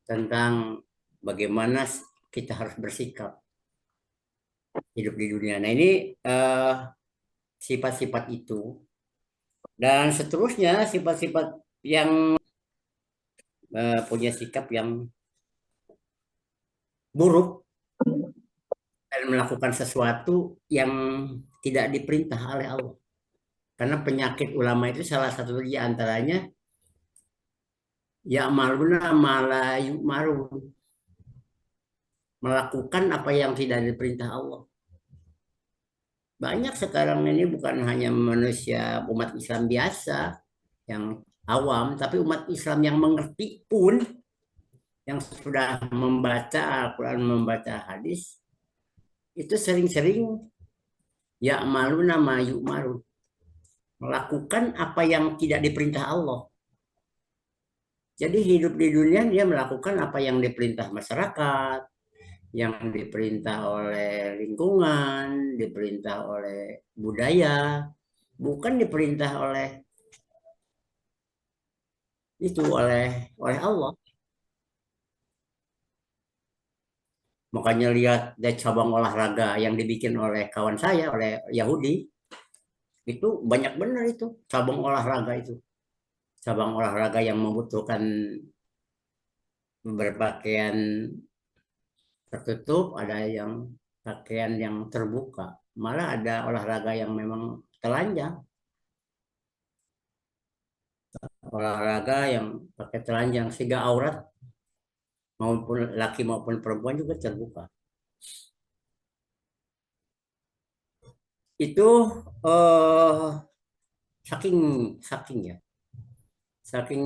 tentang bagaimana kita harus bersikap hidup di dunia. Nah, ini eh, sifat-sifat itu dan seterusnya sifat-sifat yang punya sikap yang buruk dan melakukan sesuatu yang tidak diperintah oleh Allah. Karena penyakit ulama itu salah satu di antaranya ya maluna malayu marun, melakukan apa yang tidak diperintah Allah. Banyak sekarang ini bukan hanya manusia umat Islam biasa yang awam, tapi umat Islam yang mengerti pun yang sudah membaca Al-Quran, membaca hadis, itu sering-sering ya malu nama yuk malu, melakukan apa yang tidak diperintah Allah. Jadi hidup di dunia dia melakukan apa yang diperintah masyarakat, yang diperintah oleh lingkungan, diperintah oleh budaya, bukan diperintah oleh itu oleh Allah. Makanya lihat dari cabang olahraga yang dibikin oleh kawan saya, oleh Yahudi, itu banyak benar itu cabang olahraga itu. Cabang olahraga yang membutuhkan berpakaian tertutup, ada yang pakaian yang terbuka. Malah ada olahraga yang memang telanjang, olahraga yang pakai telanjang sehingga aurat maupun laki maupun perempuan juga terbuka. Itu eh, saking saking ya, saking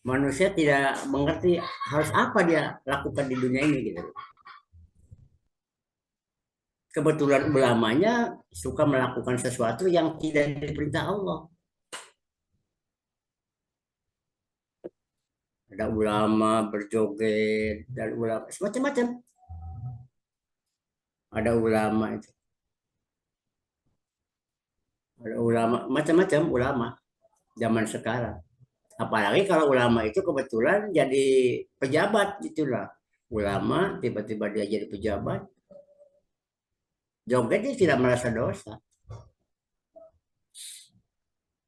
manusia tidak mengerti harus apa dia lakukan di dunia ini gitu. Kebetulan ulamanya suka melakukan sesuatu yang tidak diperintah Allah. Ada ulama berjoget dan ulama macam-macam. Ada ulama itu, ada ulama macam-macam ulama zaman sekarang. Apalagi kalau ulama itu kebetulan jadi pejabat itulah. Ulama tiba-tiba dia jadi pejabat, joget dia tidak merasa dosa.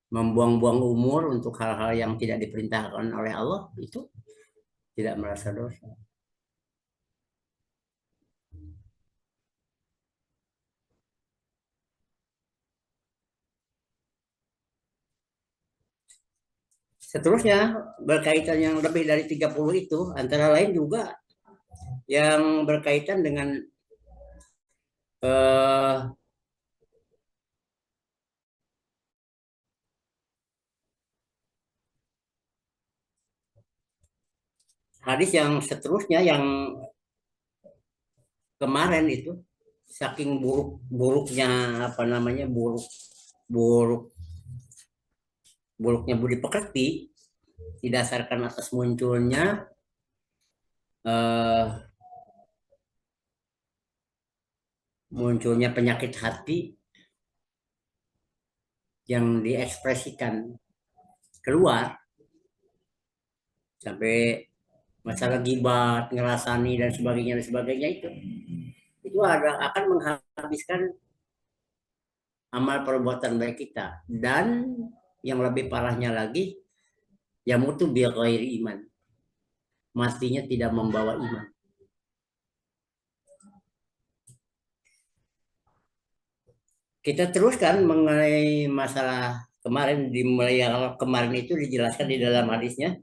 Membuang-buang umur untuk hal-hal yang tidak diperintahkan oleh Allah itu tidak merasa dosa. Seterusnya berkaitan yang lebih dari 30 itu antara lain juga yang berkaitan dengan eh, hadis yang seterusnya yang kemarin itu saking buruknya apa namanya buruk buruknya budi pekerti didasarkan atas eh, munculnya penyakit hati yang diekspresikan keluar sampai masalah gibat, ngerasani dan sebagainya itu ada akan menghabiskan amal perbuatan baik kita dan yang lebih parahnya lagi ya mutu biar iman, matinya tidak membawa iman. Kita teruskan mengenai masalah kemarin dimulai yang kemarin itu dijelaskan di dalam hadisnya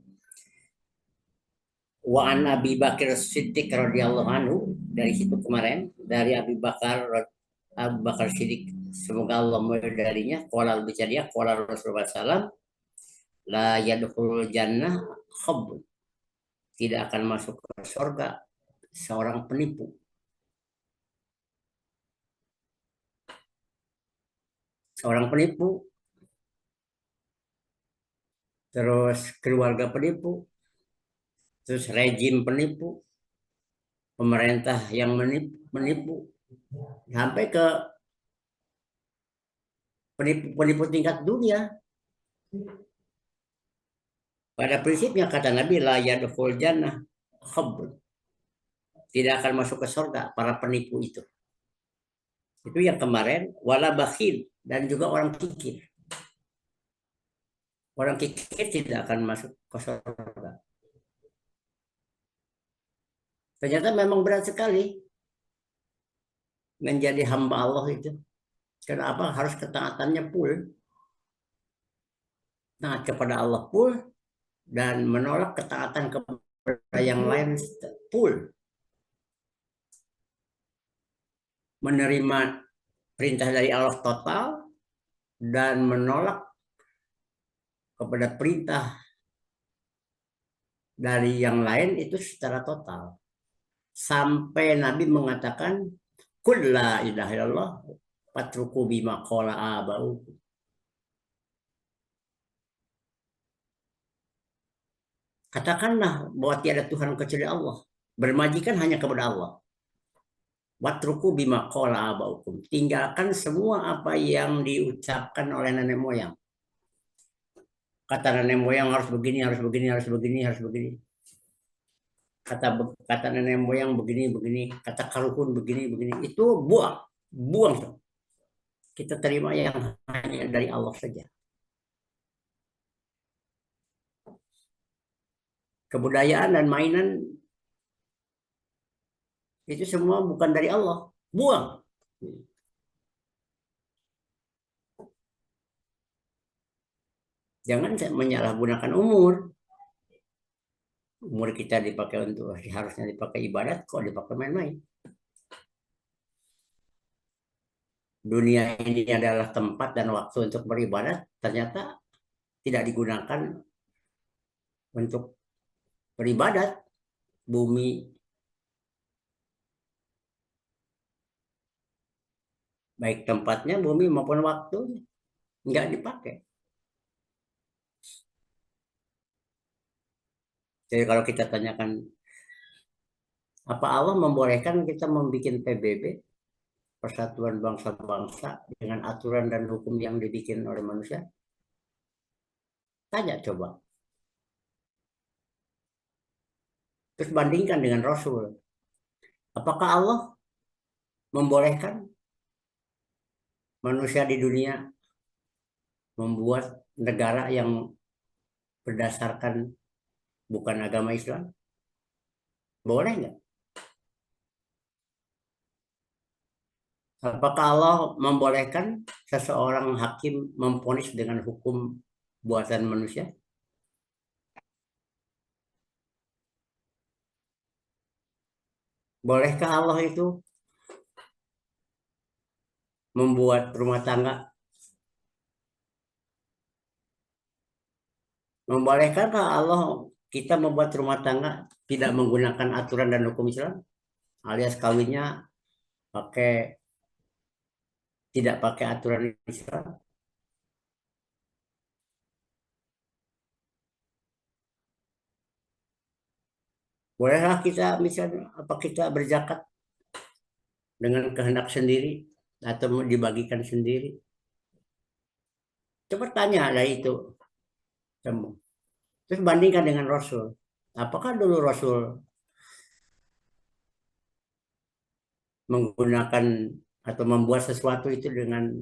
wa an Abi Bakar Siddiq radhiyallahu anhu, dari situ kemarin dari Abu Bakar Siddiq semoga Allah meridai darinya qala berbicara dia qala Rasulullah sallam la yadkhulul jannah khab, tidak akan masuk ke surga seorang penipu. Seorang penipu, terus keluarga penipu, terus rejim penipu, pemerintah yang menipu sampai ke penipu-penipu tingkat dunia. Pada prinsipnya kata Nabi la yadkhul jannah khabr. Tidak akan masuk ke surga para penipu itu. Itu yang kemarin wala bakhil dan juga orang kikir. Orang kikir tidak akan masuk ke surga. Ternyata memang berat sekali menjadi hamba Allah itu. Kenapa harus ketaatannya full? Taat kepada Allah full dan menolak ketaatan kepada yang lain full. Menerima perintah dari Allah total dan menolak kepada perintah dari yang lain itu secara total. Sampai Nabi mengatakan, Qul la ilaha illallah patruku bima qala abau. Katakanlah bahwa tiada Tuhan kecuali Allah. Bermajikan hanya kepada Allah. Watruku bima qala abaukum. Tinggalkan semua apa yang diucapkan oleh nenek moyang. Kata nenek moyang harus begini, harus begini, harus begini, harus begini. Kata kata nenek moyang begini, begini. Kata karuhun begini, begini. Itu buang. Buang. Kita terima yang hanya dari Allah saja. Kebudayaan dan mainan itu semua bukan dari Allah. Buang. Jangan menyalahgunakan umur. Umur kita dipakai untuk harusnya dipakai ibadat, kok dipakai main-main. Dunia ini adalah tempat dan waktu untuk beribadat, ternyata tidak digunakan untuk beribadat. Bumi baik tempatnya, bumi maupun waktunya nggak dipakai. Jadi kalau kita tanyakan, apa Allah membolehkan kita membuat PBB, Persatuan Bangsa-Bangsa, dengan aturan dan hukum yang dibikin oleh manusia? Tanya coba. Terus bandingkan dengan Rasul. Apakah Allah membolehkan manusia di dunia membuat negara yang berdasarkan bukan agama Islam? Boleh nggak? Apakah Allah membolehkan seseorang hakim memvonis dengan hukum buatan manusia? Bolehkah Allah itu membuat rumah tangga? Membolehkankah Allah kita membuat rumah tangga tidak menggunakan aturan dan hukum Islam? Alias kawinnya pakai tidak pakai aturan Islam? Bolehlah kita misalnya apa kita berzakat dengan kehendak sendiri atau dibagikan sendiri? Coba tanya dari itu. Terus bandingkan dengan Rasul. Apakah dulu Rasul menggunakan atau membuat sesuatu itu dengan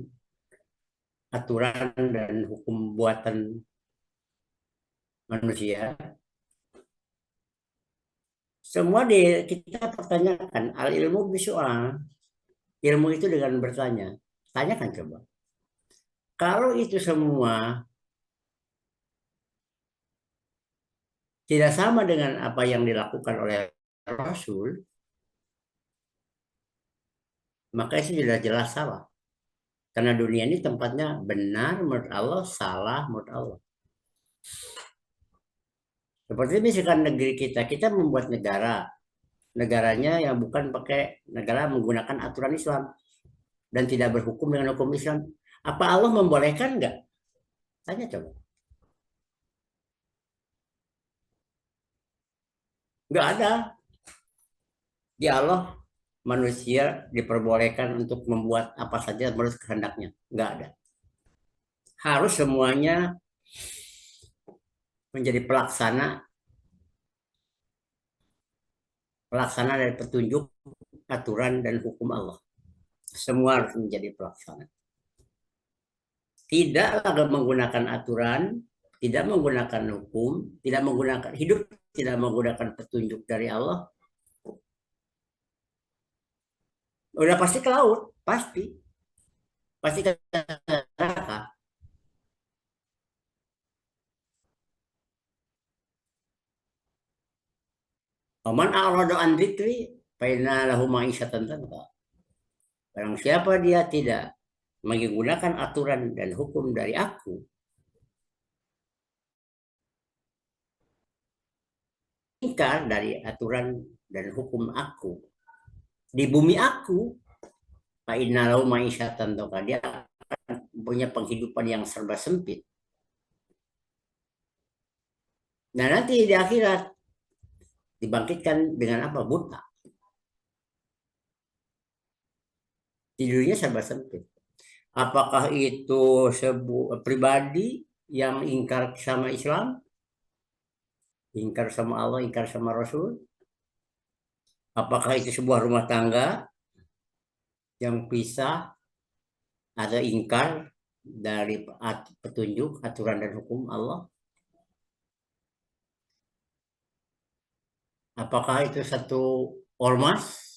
aturan dan hukum buatan manusia? Semua kita pertanyakan. Al ilmu bisual. Ilmu itu dengan bertanya. Tanyakan coba. Kalau itu semua tidak sama dengan apa yang dilakukan oleh Rasul, maka itu sudah jelas salah. Karena dunia ini tempatnya benar menurut Allah, salah menurut Allah. Seperti misalkan negeri kita membuat negara, negaranya yang bukan pakai negara menggunakan aturan Islam dan tidak berhukum dengan hukum Islam. Apa Allah membolehkan nggak? Tanya coba. Nggak ada. Di Allah manusia diperbolehkan untuk membuat apa saja menurut kehendaknya. Nggak ada. Harus semuanya menjadi pelaksana pelaksana dari petunjuk, aturan dan hukum Allah. Semua harus menjadi pelaksana. Tidaklah menggunakan aturan, tidak menggunakan hukum, tidak menggunakan hidup, tidak menggunakan petunjuk dari Allah, udah pasti ke laut, pasti, pasti ke neraka. Oman a'radu an dzikri fa inna lahu ma'isyatan tanka. Barang siapa dia tidak menggunakan aturan dan hukum dari aku, ingkar dari aturan dan hukum aku di bumi aku, fa inna lahu ma'isyatan tanka, dia punya penghidupan yang serba sempit. Nah nanti di akhirat dibangkitkan dengan apa? Buta. Tidurnya serba sempit. Apakah itu sebuah pribadi yang ingkar sama Islam, ingkar sama Allah, ingkar sama Rasul? Apakah itu sebuah rumah tangga yang pisah atau ingkar dari petunjuk, aturan dan hukum Allah? Apakah itu satu ormas?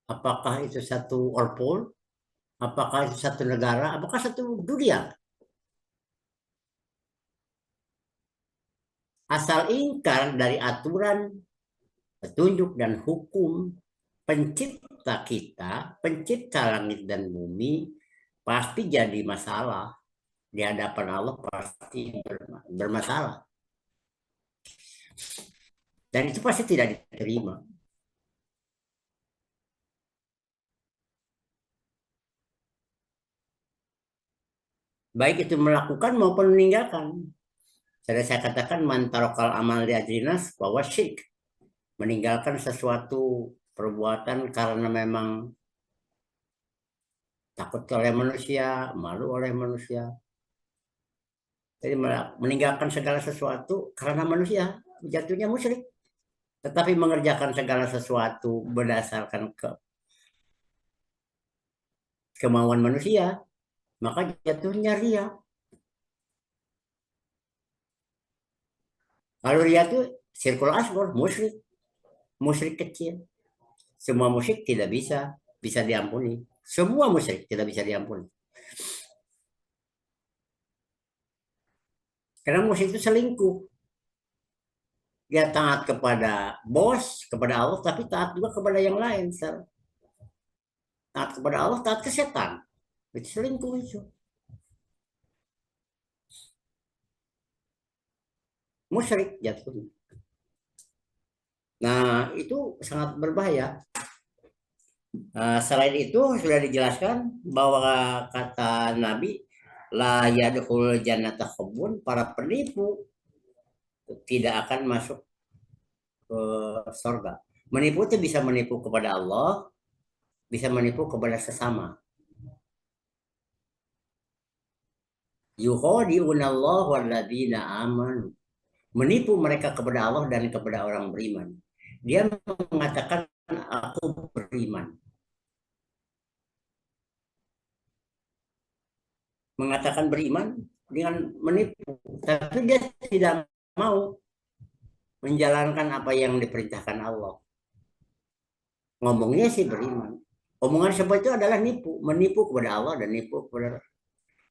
Apakah itu satu orpol? Apakah itu satu negara? Apakah satu dunia? Asal ingkar dari aturan, petunjuk dan hukum pencipta kita, pencipta langit dan bumi, pasti jadi masalah. Di hadapan Allah pasti bermasalah. Dan itu pasti tidak diterima. Baik itu melakukan maupun meninggalkan. Saya katakan mantarokal amal di adrinas bahwa syirik. Meninggalkan sesuatu perbuatan karena memang takut oleh manusia, malu oleh manusia. Jadi meninggalkan segala sesuatu karena manusia, jatuhnya musyrik. Tetapi mengerjakan segala sesuatu berdasarkan kemauan manusia, maka jatuhnya ria. Kalau ria itu sirkul asgor, musyrik, musyrik kecil. Semua musyrik tidak bisa diampuni. Semua musyrik tidak bisa diampuni. Karena musyrik itu selingkuh. Dia taat kepada bos, kepada Allah, tapi taat juga kepada yang lain. Taat kepada Allah, taat ke setan. Itu selingkuh itu. Musyrik jatuhnya. Nah, itu sangat berbahaya. Selain itu sudah dijelaskan bahwa kata Nabi, la yadkhul jannata khabun, para penipu tidak akan masuk ke surga. Menipu itu bisa menipu kepada Allah, bisa menipu kepada sesama. Yukhadi'una Allah walladzina amanu. Menipu mereka kepada Allah dan kepada orang beriman. Dia mengatakan aku beriman. Mengatakan beriman dengan menipu, tapi dia tidak mau menjalankan apa yang diperintahkan Allah. Ngomongnya sih beriman. Omongan seperti itu adalah nipu, menipu kepada Allah dan nipu kepada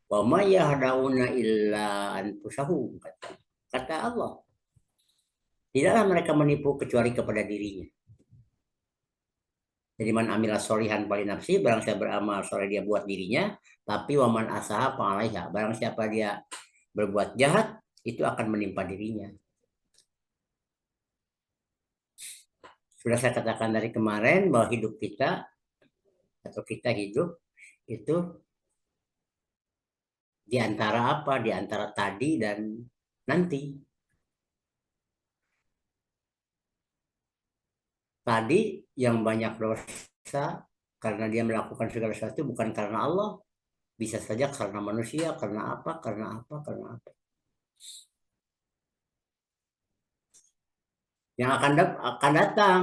wa ma yahda'una illa anfusahum, kata Allah. Tidaklah mereka menipu kecuali kepada dirinya. Jadi man amila solihan bali nafsi, barang siapa beramal soleh dia buat dirinya, tapi waman asaha fa'alaiha, barang siapa dia berbuat jahat, itu akan menimpa dirinya. Sudah saya katakan dari kemarin bahwa hidup kita atau kita hidup itu di antara apa? Di antara tadi dan nanti. Tadi yang banyak dosa karena dia melakukan segala sesuatu bukan karena Allah, bisa saja karena manusia, karena apa, karena apa, karena apa. yang akan datang.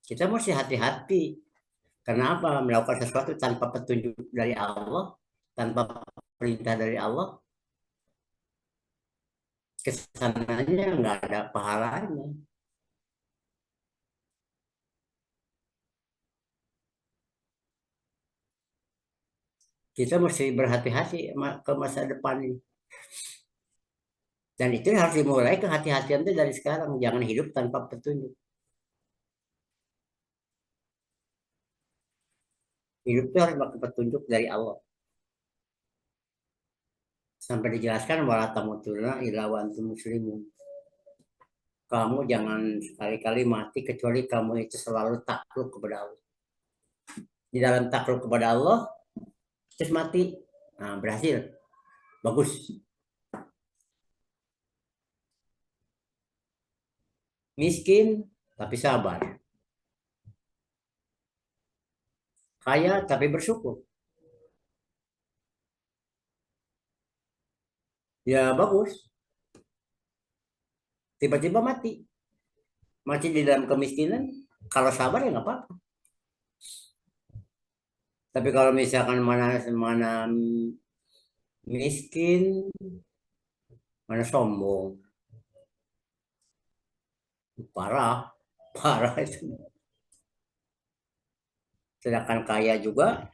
Kita mesti hati-hati. Kenapa melakukan sesuatu tanpa petunjuk dari Allah, tanpa perintah dari Allah, kesananya nggak ada pahalanya. Kita mesti berhati-hati ke masa depan ini. Dan itu harus dimulai kehati-hatian itu dari sekarang. Jangan hidup tanpa petunjuk. Hidup itu harus pakai petunjuk dari Allah. Sampai dijelaskan wala tamutunna illa wa antum muslimun. Kamu jangan sekali-kali mati kecuali kamu itu selalu takluk kepada Allah. Di dalam takluk kepada Allah, terus mati. Nah, berhasil. Bagus. Miskin, tapi sabar. Kaya, tapi bersyukur. Ya, bagus. Tiba-tiba mati. Mati di dalam kemiskinan. Kalau sabar ya nggak apa-apa. Tapi kalau misalkan mana mana miskin, mana sombong, parah, parah itu. Sedangkan kaya juga,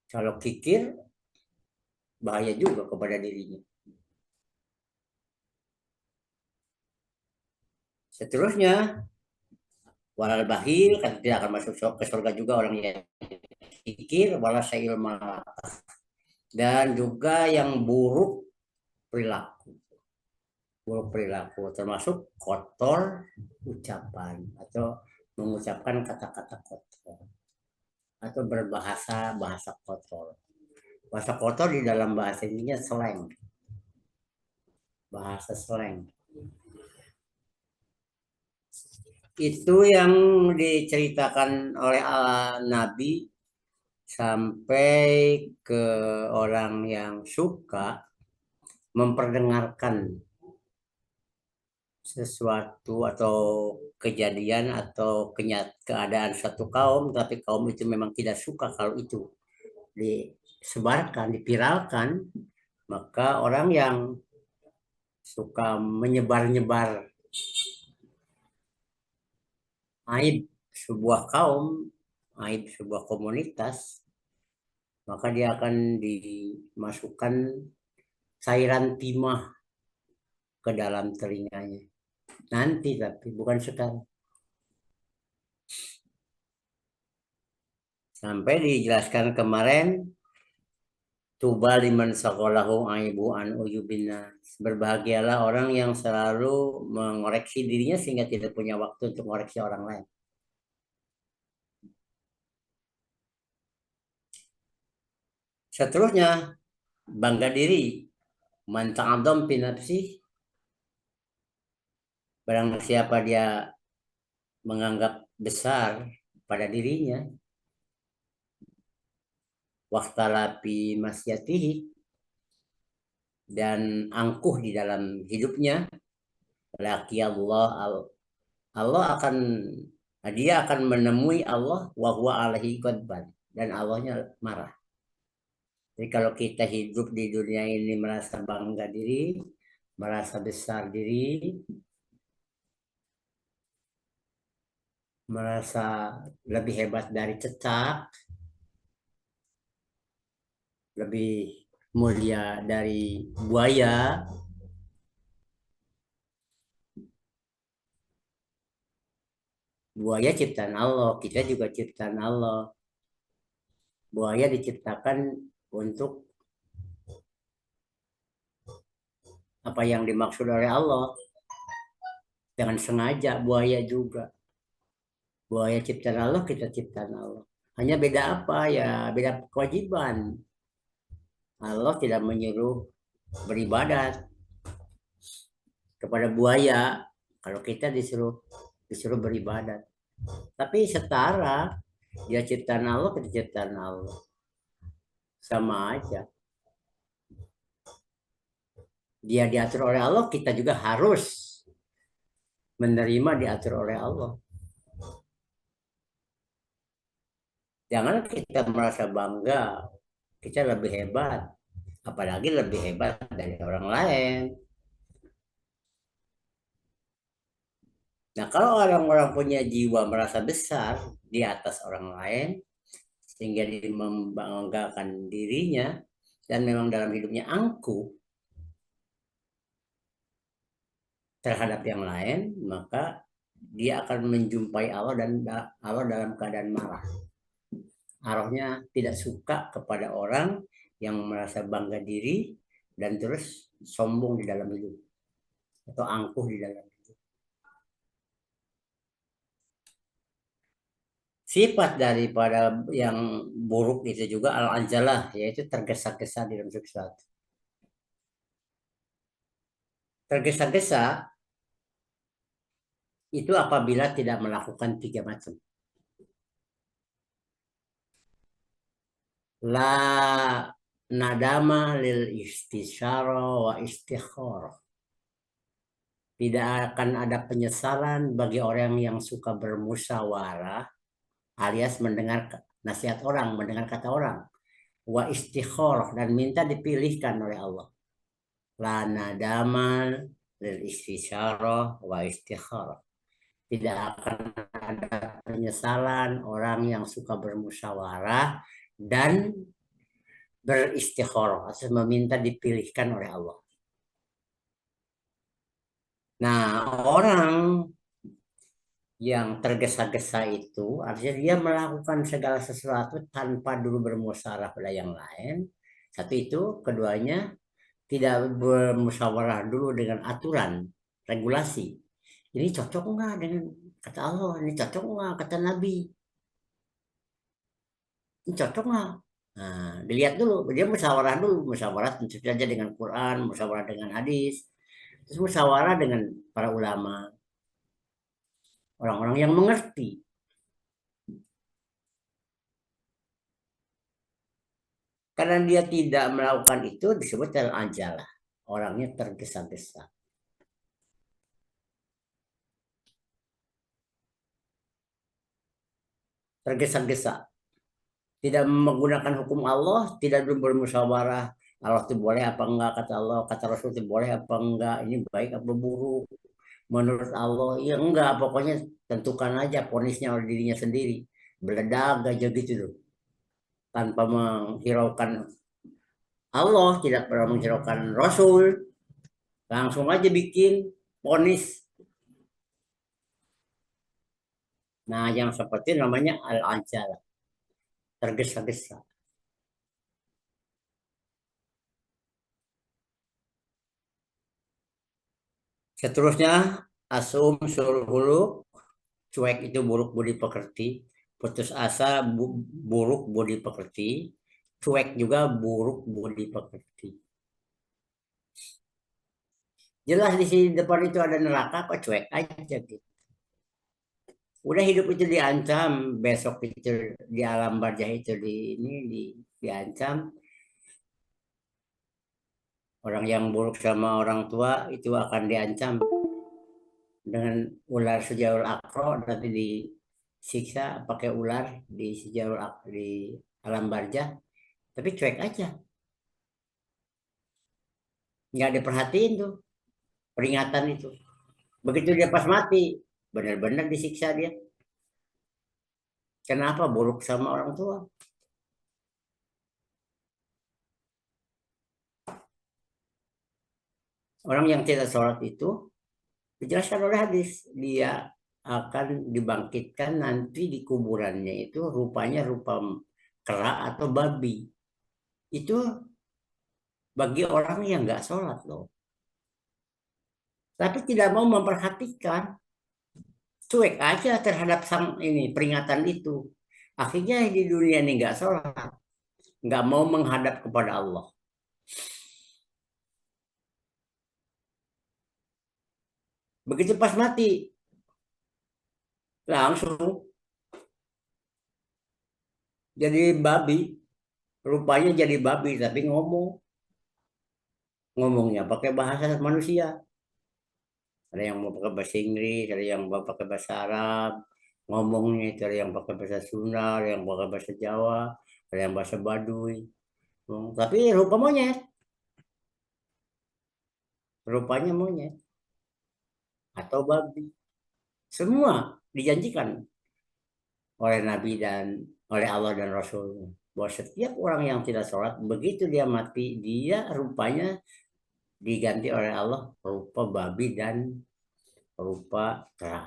kalau kikir, bahaya juga kepada dirinya. Seterusnya, walal bahil, kan tidak akan masuk ke surga juga orang yang kikir, wala ilma. Dan juga yang buruk perilaku. Buruk perilaku, termasuk kotor ucapan, atau mengucapkan kata-kata kotor. Atau berbahasa bahasa kotor. Bahasa kotor di dalam bahasa ininya slang, bahasa slang. Itu yang diceritakan oleh Nabi sampai ke orang yang suka memperdengarkan sesuatu atau kejadian atau keadaan satu kaum, tapi kaum itu memang tidak suka kalau itu disebarkan, dipiralkan, maka orang yang suka menyebar-nyebar aib sebuah kaum, aib sebuah komunitas, maka dia akan dimasukkan cairan timah ke dalam telinganya. Nanti tapi bukan sekarang. Sampai dijelaskan kemarin, tuba liman sakolahu aibu an uyubina. Berbahagialah orang yang selalu mengoreksi dirinya sehingga tidak punya waktu untuk mengoreksi orang lain. Seterusnya, bangga diri. Man ta'adham fi nafsi, barang siapa dia menganggap besar pada dirinya, waqtalapi masyatihi, dan angkuh di dalam hidupnya, laki Allah, Allah akan dia akan menemui Allah wa huwa alaihi ghadban, dan Allahnya marah. Jadi kalau kita hidup di dunia ini merasa bangga diri, merasa besar diri, merasa lebih hebat dari cecak, lebih mulia dari buaya, buaya ciptaan Allah, kita juga ciptaan Allah. Buaya diciptakan untuk apa yang dimaksud oleh Allah. Jangan sengaja buaya juga. Buaya ciptaan Allah, kita ciptaan Allah. Hanya beda apa ya? Beda kewajiban. Allah tidak menyuruh beribadat kepada buaya. Kalau kita disuruh beribadat. Tapi setara, dia ciptaan Allah, kita ciptaan Allah. Sama aja. Dia diatur oleh Allah, kita juga harus menerima diatur oleh Allah. Jangan kita merasa bangga, kita lebih hebat, apalagi lebih hebat dari orang lain. Nah, kalau orang-orang punya jiwa merasa besar di atas orang lain, sehingga dia membanggakan dirinya, dan memang dalam hidupnya angkuh terhadap yang lain, maka dia akan menjumpai Allah dan Allah dalam keadaan marah. Arahnya tidak suka kepada orang yang merasa bangga diri dan terus sombong di dalam hidup atau angkuh di dalam hidup. Sifat daripada yang buruk itu juga al-anjalah, yaitu tergesa-gesa di dalam sesuatu. Tergesa-gesa itu apabila tidak melakukan tiga macam. La nadama lil istisyara wa istikharah. Tidak akan ada penyesalan bagi orang yang suka bermusyawarah alias mendengar nasihat orang, mendengar kata orang. Wa istikharah dan minta dipilihkan oleh Allah. La nadama lil istisyarah wa istikharah. Tidak akan ada penyesalan orang yang suka bermusyawarah dan beristikharah atau meminta dipilihkan oleh Allah. Nah, orang yang tergesa-gesa itu artinya dia melakukan segala sesuatu tanpa dulu bermusyawarah pada yang lain. Satu itu, keduanya tidak bermusyawarah dulu dengan aturan, regulasi. Ini cocok nggak dengan kata Allah? Ini cocok nggak kata Nabi? Ini cocok nggak? Nah, dilihat dulu, dia musyawarah dulu, musyawarah tentu saja dengan Quran, musyawarah dengan hadis, terus musyawarah dengan para ulama, orang-orang yang mengerti. Karena dia tidak melakukan itu disebut al-ajalah. Orangnya tergesa-gesa. Tergesa-gesa. Tidak menggunakan hukum Allah, tidak belum bermusyawarah. Allah itu boleh apa enggak, kata Allah, kata Rasul itu boleh apa enggak, ini baik apa buruk. Menurut Allah, ya enggak, pokoknya tentukan aja ponisnya oleh dirinya sendiri. Beledak aja gitu loh. Tanpa menghiraukan Allah, tidak pernah menghiraukan Rasul, langsung aja bikin ponis. Nah, yang seperti namanya al-ajal, tergesa-gesa. Seterusnya, asum suruh hulu, cuek itu buruk budi pekerti, putus asa buruk budi pekerti, cuek juga buruk budi pekerti. Jelas di sini depan itu ada neraka, apa cuek aja gitu. Udah hidup itu diancam, besok itu di alam barzah itu diancam. Orang yang buruk sama orang tua itu akan diancam dengan ular sejarul akro, nanti disiksa pakai ular di sejarul di alam barzah, tapi cuek aja, nggak diperhatiin tuh peringatan itu. Begitu dia pas mati, benar-benar disiksa dia. Kenapa buruk sama orang tua? Orang yang tidak sholat itu dijelaskan oleh hadis, dia akan dibangkitkan nanti di kuburannya itu rupanya rupa kera atau babi. Itu bagi orang yang nggak sholat loh. Tapi tidak mau memperhatikan, cuek aja terhadap sang ini peringatan itu. Akhirnya di dunia ini nggak sholat, nggak mau menghadap kepada Allah. Begitu pas mati, langsung jadi babi. Rupanya jadi babi tapi ngomong. ngomongnya pakai bahasa manusia. Ada yang mau pakai bahasa Inggris, ada yang mau pakai bahasa Arab, ngomongnya itu ada yang pakai bahasa Sunda, ada yang pakai bahasa Jawa, ada yang bahasa Baduy. Tapi rupa monyet, rupanya monyet atau babi. Semua dijanjikan oleh Nabi dan oleh Allah dan Rasulnya bahwa setiap orang yang tidak sholat begitu dia mati dia rupanya diganti oleh Allah rupa babi dan rupa kera.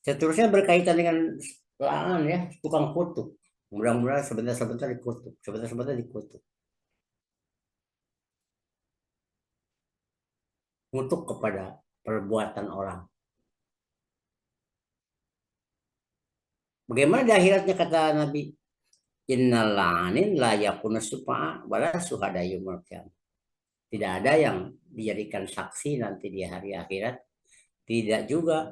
Seterusnya berkaitan dengan ya tukang kutuk. Mudah-mudahan sebentar-sebentar dikutuk, sebentar-sebentar dikutuk. Kutuk kepada perbuatan orang. Bagaimana di akhiratnya kata Nabi? Innal la'anin la yakunu sufa'a wala suhada yaumil qiyamah. Tidak ada yang dijadikan saksi nanti di hari akhirat. Tidak juga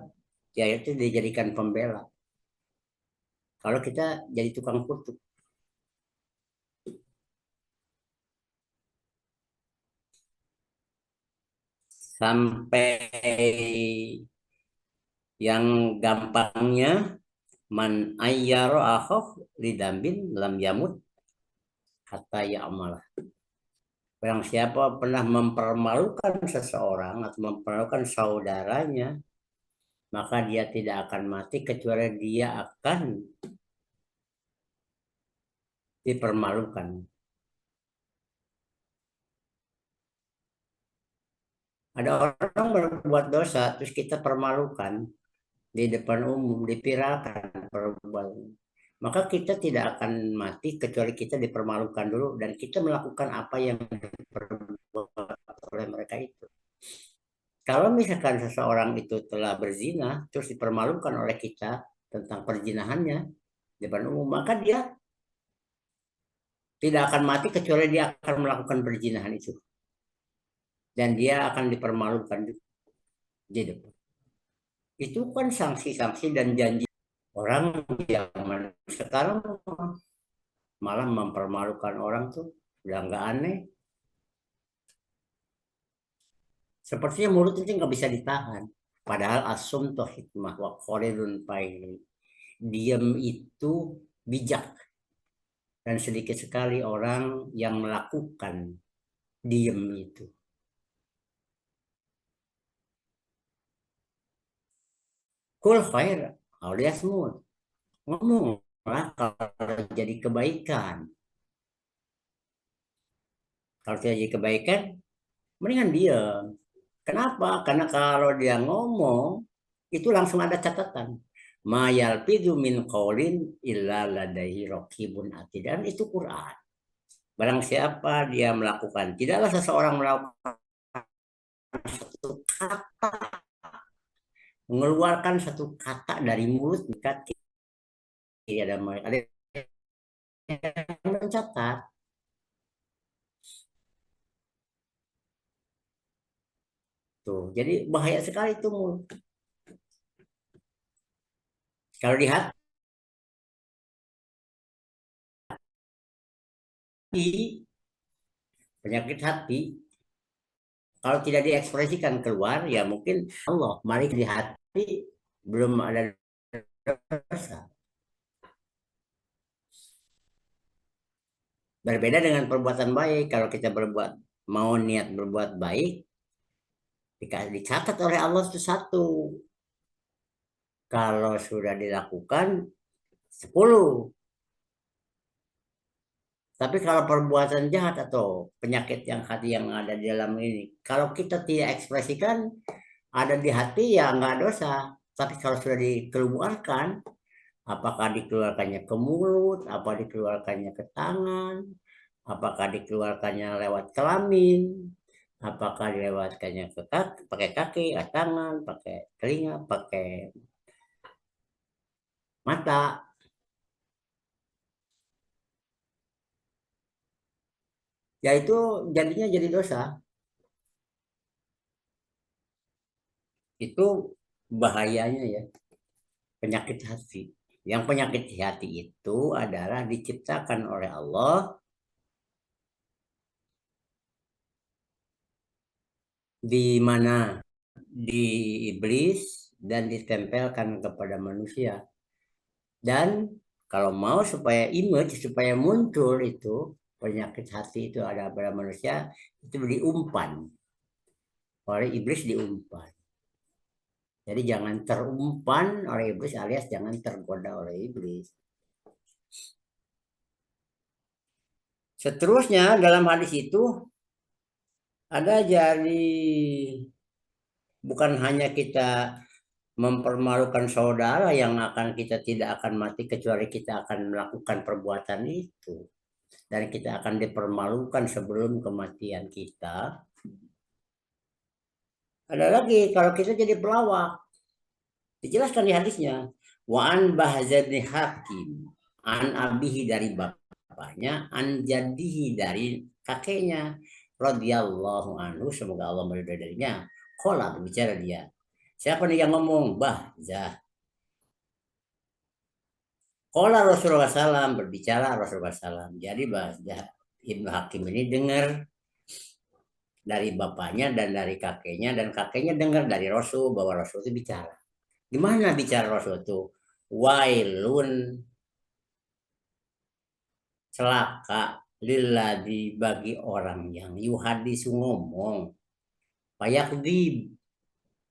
dia itu dijadikan pembela. Kalau kita jadi tukang kutuk. Sampai yang gampangnya man ayyaro akhoh lidambin lam yamut hatta ya'malah. Barang siapa pernah mempermalukan seseorang atau mempermalukan saudaranya, maka dia tidak akan mati kecuali dia akan dipermalukan. Ada orang berbuat dosa, terus kita permalukan di depan umum, dipiralkan perbuatan. Maka kita tidak akan mati kecuali kita dipermalukan dulu dan kita melakukan apa yang diperbuat oleh mereka itu. Kalau misalkan seseorang itu telah berzina, terus dipermalukan oleh kita tentang perzinahannya di depan umum, maka dia tidak akan mati kecuali dia akan melakukan perzinahan itu. Dan dia akan dipermalukan di depan. Itu kan sanksi-sanksi dan janji orang yang sekarang malah mempermalukan orang tuh udah nggak aneh. Sepertinya mulut itu nggak bisa ditahan. Padahal asum toh hikmah wa qalilun pain. Diam itu bijak dan sedikit sekali orang yang melakukan diam itu. Kul khair alias mut. Ngomonglah kalau jadi kebaikan. Kalau jadi kebaikan, mendingan diam. Kenapa? Karena kalau dia ngomong, itu langsung ada catatan. Mayal pidu min qaulin illa ladaihi raqibun atid. Dan itu Quran. Barang siapa dia melakukan, tidaklah seseorang melakukan satu kata, mengeluarkan satu kata dari mulut, jika tidak ada yang mencatat. Tuh, jadi bahaya sekali itu mulut. Kalau di hati, penyakit hati, kalau tidak diekspresikan keluar, ya mungkin Allah, mari di hati belum ada dosa. Berbeda dengan perbuatan baik, kalau kita berbuat mau niat berbuat baik, dicatat oleh Allah itu satu. Kalau sudah dilakukan 10. Tapi kalau perbuatan jahat atau penyakit yang hati yang ada di dalam ini, kalau kita tidak ekspresikan, ada di hati ya nggak dosa. Tapi kalau sudah dikeluarkan, apakah dikeluarkannya ke mulut, apa dikeluarkannya ke tangan, apakah dikeluarkannya lewat kelamin, apakah dilewatkannya ke kaki, pakai kaki, tangan, pakai telinga, pakai mata, ya itu jadinya jadi dosa. Itu bahayanya ya, penyakit hati. Yang penyakit hati itu adalah diciptakan oleh Allah di mana di iblis dan ditempelkan kepada manusia. Dan kalau mau supaya image, supaya muncul itu penyakit hati itu ada pada manusia, itu diumpan oleh iblis, diumpan. Jadi jangan terumpan oleh iblis alias jangan tergoda oleh iblis. Seterusnya dalam hadis itu ada jadi bukan hanya kita mempermalukan saudara yang akan kita tidak akan mati kecuali kita akan melakukan perbuatan itu. Dan kita akan dipermalukan sebelum kematian kita. Ada lagi kalau kita jadi pelawak. Dijelaskan di hadisnya. Wa an bahzani hakim. An abihi dari bapaknya. An jadihi dari kakeknya. Radiyallahu anhu. Semoga Allah meridhai darinya. Qala berbicara dia. Siapa nih yang ngomong? Bahzah. Qala Rasulullah SAW. Berbicara Rasulullah SAW. Jadi Bahzah Ibnu Hakim ini dengar dari bapaknya dan dari kakeknya dengar dari Rasul bahwa Rasul itu bicara. Gimana bicara Rasul itu? Wailun, celaka lilladzi bagi orang yang yuhadisu ngomong, payakdib,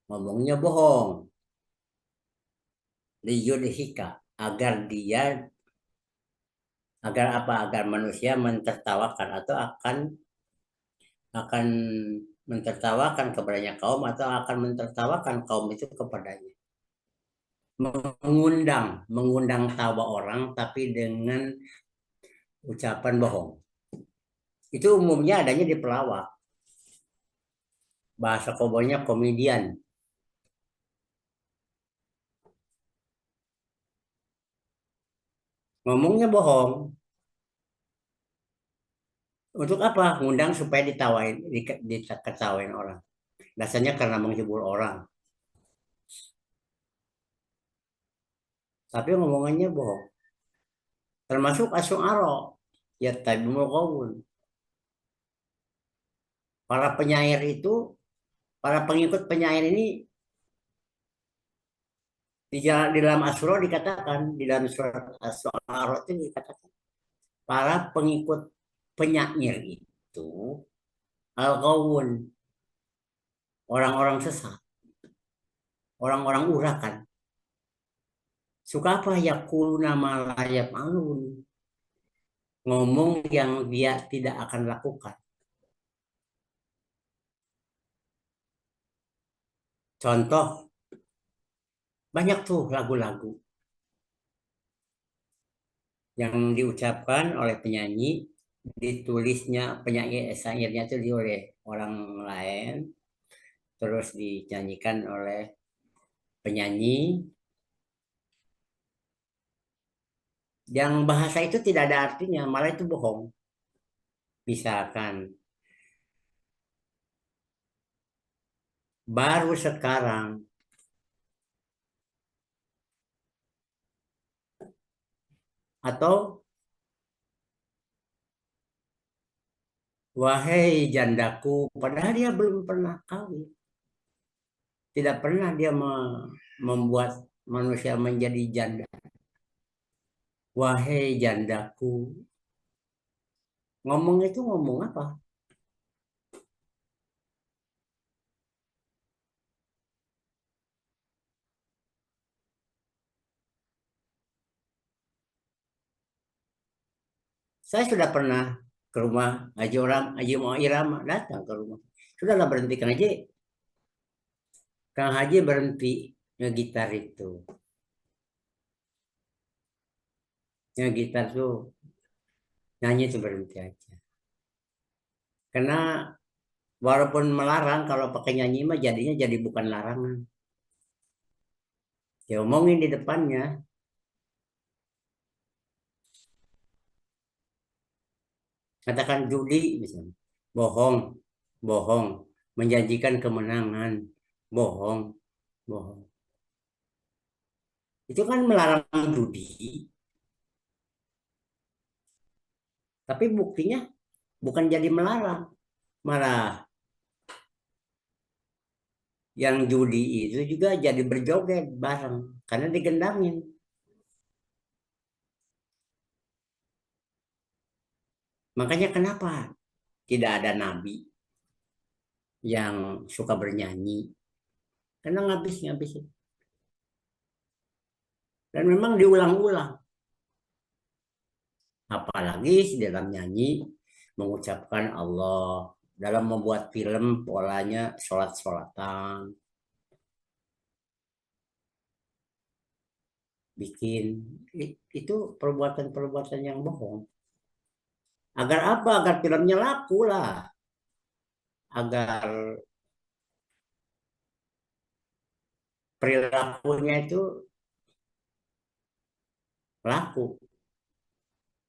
ngomongnya bohong, liyudhika agar apa? Agar manusia mentertawakan atau akan mentertawakan kepadanya kaum atau akan mentertawakan kaum itu kepadanya. Mengundang tawa orang tapi dengan ucapan bohong. Itu umumnya adanya di pelawak. Bahasa kobonya komedian. Ngomongnya bohong. Untuk apa? Ngundang supaya diketawain orang. Biasanya karena menghibur orang. Tapi ngomongannya bohong. Termasuk asy'ara. Ya tabimul qaul. Para penyair itu, para pengikut penyair ini di dalam Asy'ara dikatakan, di dalam surat Asy'ara itu dikatakan, para pengikut penyair itu al-ghawun, orang-orang sesat, orang-orang urakan. Suka apa ya nama layap alun, ngomong yang dia tidak akan lakukan. Contoh, banyak tuh lagu-lagu yang diucapkan oleh penyanyi, ditulisnya syairnya itu oleh orang lain, terus dinyanyikan oleh penyanyi yang bahasa itu tidak ada artinya, malah itu bohong. Misalkan, baru sekarang atau wahai jandaku, padahal dia belum pernah kawin. Tidak pernah dia membuat manusia menjadi janda. Wahai jandaku. Ngomong itu ngomong apa? Saya sudah pernah ke rumah Haji Mau Irama, datang ke rumah. Sudahlah berhenti Kang Haji. Kang Haji berhenti ngegitar itu. Ngegitar tuh nyanyi itu berhenti aja. Karena walaupun melarang kalau pakai nyanyi mah jadinya jadi bukan larangan. Ya omongin di depannya. Katakan judi misalnya. Bohong, bohong. Menjanjikan kemenangan. Bohong, bohong. Itu kan melarang judi, tapi buktinya bukan jadi melarang, malah yang judi itu juga jadi berjoget bareng karena digendangin. Makanya kenapa tidak ada nabi yang suka bernyanyi? Karena ngabis-ngabisin. Dan memang diulang-ulang. Apalagi dalam nyanyi mengucapkan Allah. Dalam membuat film polanya sholat-sholatan. Bikin. Itu perbuatan-perbuatan yang bohong. Agar apa? Agar filmnya laku lah. Agar perilakunya itu laku.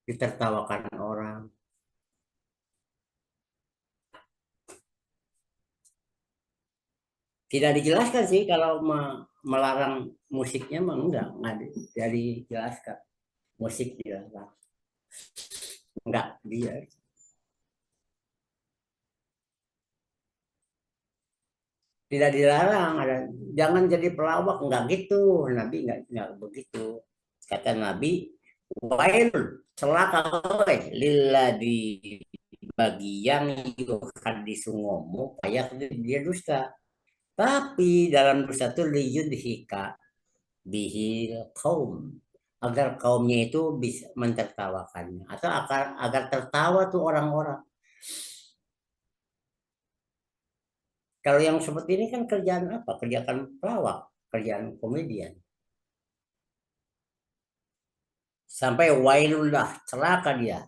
Ditertawakan orang. Tidak dijelaskan sih kalau melarang musiknya mah tidak dijelaskan. Musik dilarang. Enggak, dia tidak dilarang ada jangan jadi pelawak enggak gitu. Nabi enggak begitu. Kata Nabi, wail celaka lilladzi bagi yang hadis ngomong kayak dia dusta. Tapi dalam dusta itu liyudhika bihil kaum agar kaumnya itu bisa mentertawakannya atau agar tertawa tuh orang-orang. Kalau yang seperti ini kan kerjaan apa? Kerjaan pelawak, kerjaan komedian. Sampai wailullah, celaka dia.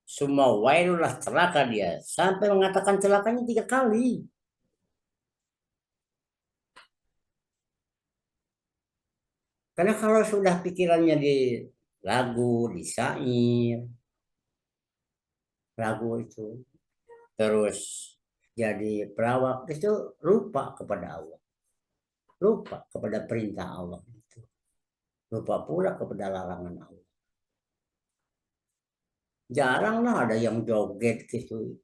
Semua wailullah, celaka dia. Sampai mengatakan celakanya 3 kali. Karena kalau sudah pikirannya di lagu, di syair, lagu itu, terus jadi pelawak itu lupa kepada Allah. Lupa kepada perintah Allah. Lupa pula kepada larangan Allah. Jarang lah ada yang joget gitu,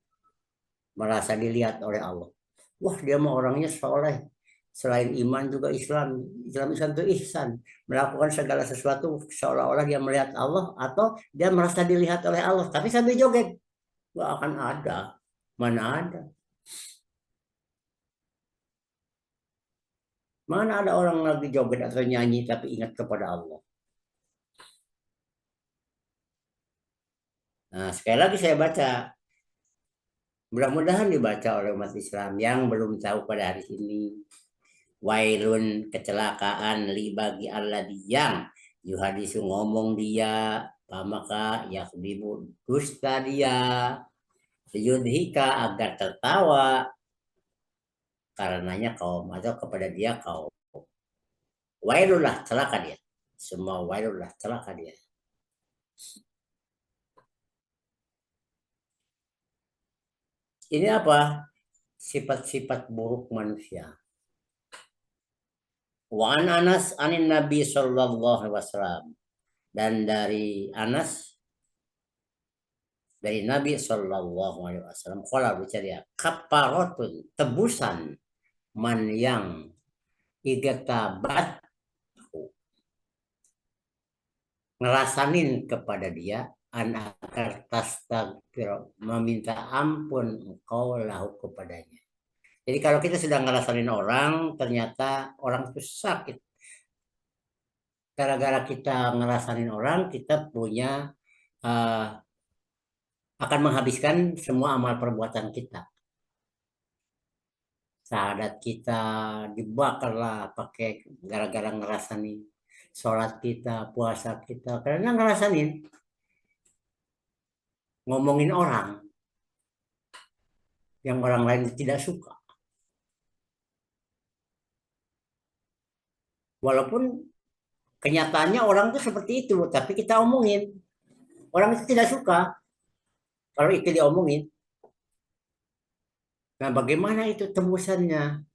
merasa dilihat oleh Allah. Wah, dia mah orangnya soleh. Selain iman juga Islam. Islam itu ihsan. Melakukan segala sesuatu seolah-olah dia melihat Allah atau dia merasa dilihat oleh Allah. Tapi sambil joget. Gak akan ada. Mana ada. Mana ada orang lagi joget atau nyanyi tapi ingat kepada Allah. Nah, sekali lagi saya baca. Mudah-mudahan dibaca oleh umat Islam yang belum tahu pada hari ini. Wailun kecelakaan li bagi alladzi yang yuhadisu ngomong dia pamaka yakdibu dusta dia yudhika agar tertawa karenanya kaum atau kepada dia kaum wailullah celaka dia semua wailullah celaka dia. Ini apa sifat-sifat buruk manusia. Wa an Anas anin Nabi sallallahu alaihi wasallam dan dari Anas dari Nabi Shallallahu Alaihi Wasallam. Kalau bicara ya, kaparatun tebusan man yang igatabat ngerasanin kepada dia anak kertas meminta ampun engkau lahu kepadanya. Jadi kalau kita sedang ngerasanin orang, ternyata orang itu sakit. Gara-gara kita ngerasanin orang, kita punya uh, akan menghabiskan semua amal perbuatan kita. Sahadat kita dibakarlah pakai gara-gara ngerasain sholat kita, puasa kita, karena ngerasain ngomongin orang yang orang lain tidak suka. Walaupun kenyataannya orang itu seperti itu, tapi kita omongin. Orang itu tidak suka kalau itu diomongin. Nah, bagaimana itu tembusannya?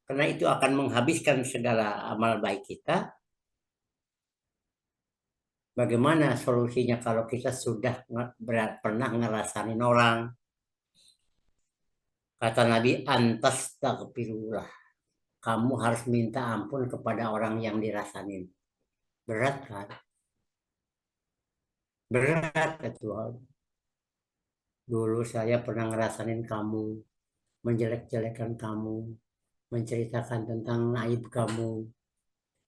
Karena itu akan menghabiskan segala amal baik kita Bagaimana solusinya kalau kita sudah pernah ngerasain orang? Kata Nabi, antas tagfirullah. Kamu harus minta ampun kepada orang yang dirasain. Berat kan? Berat ya Tuhan. Dulu saya pernah ngerasain kamu, menjelek-jelekan kamu, menceritakan tentang aib kamu.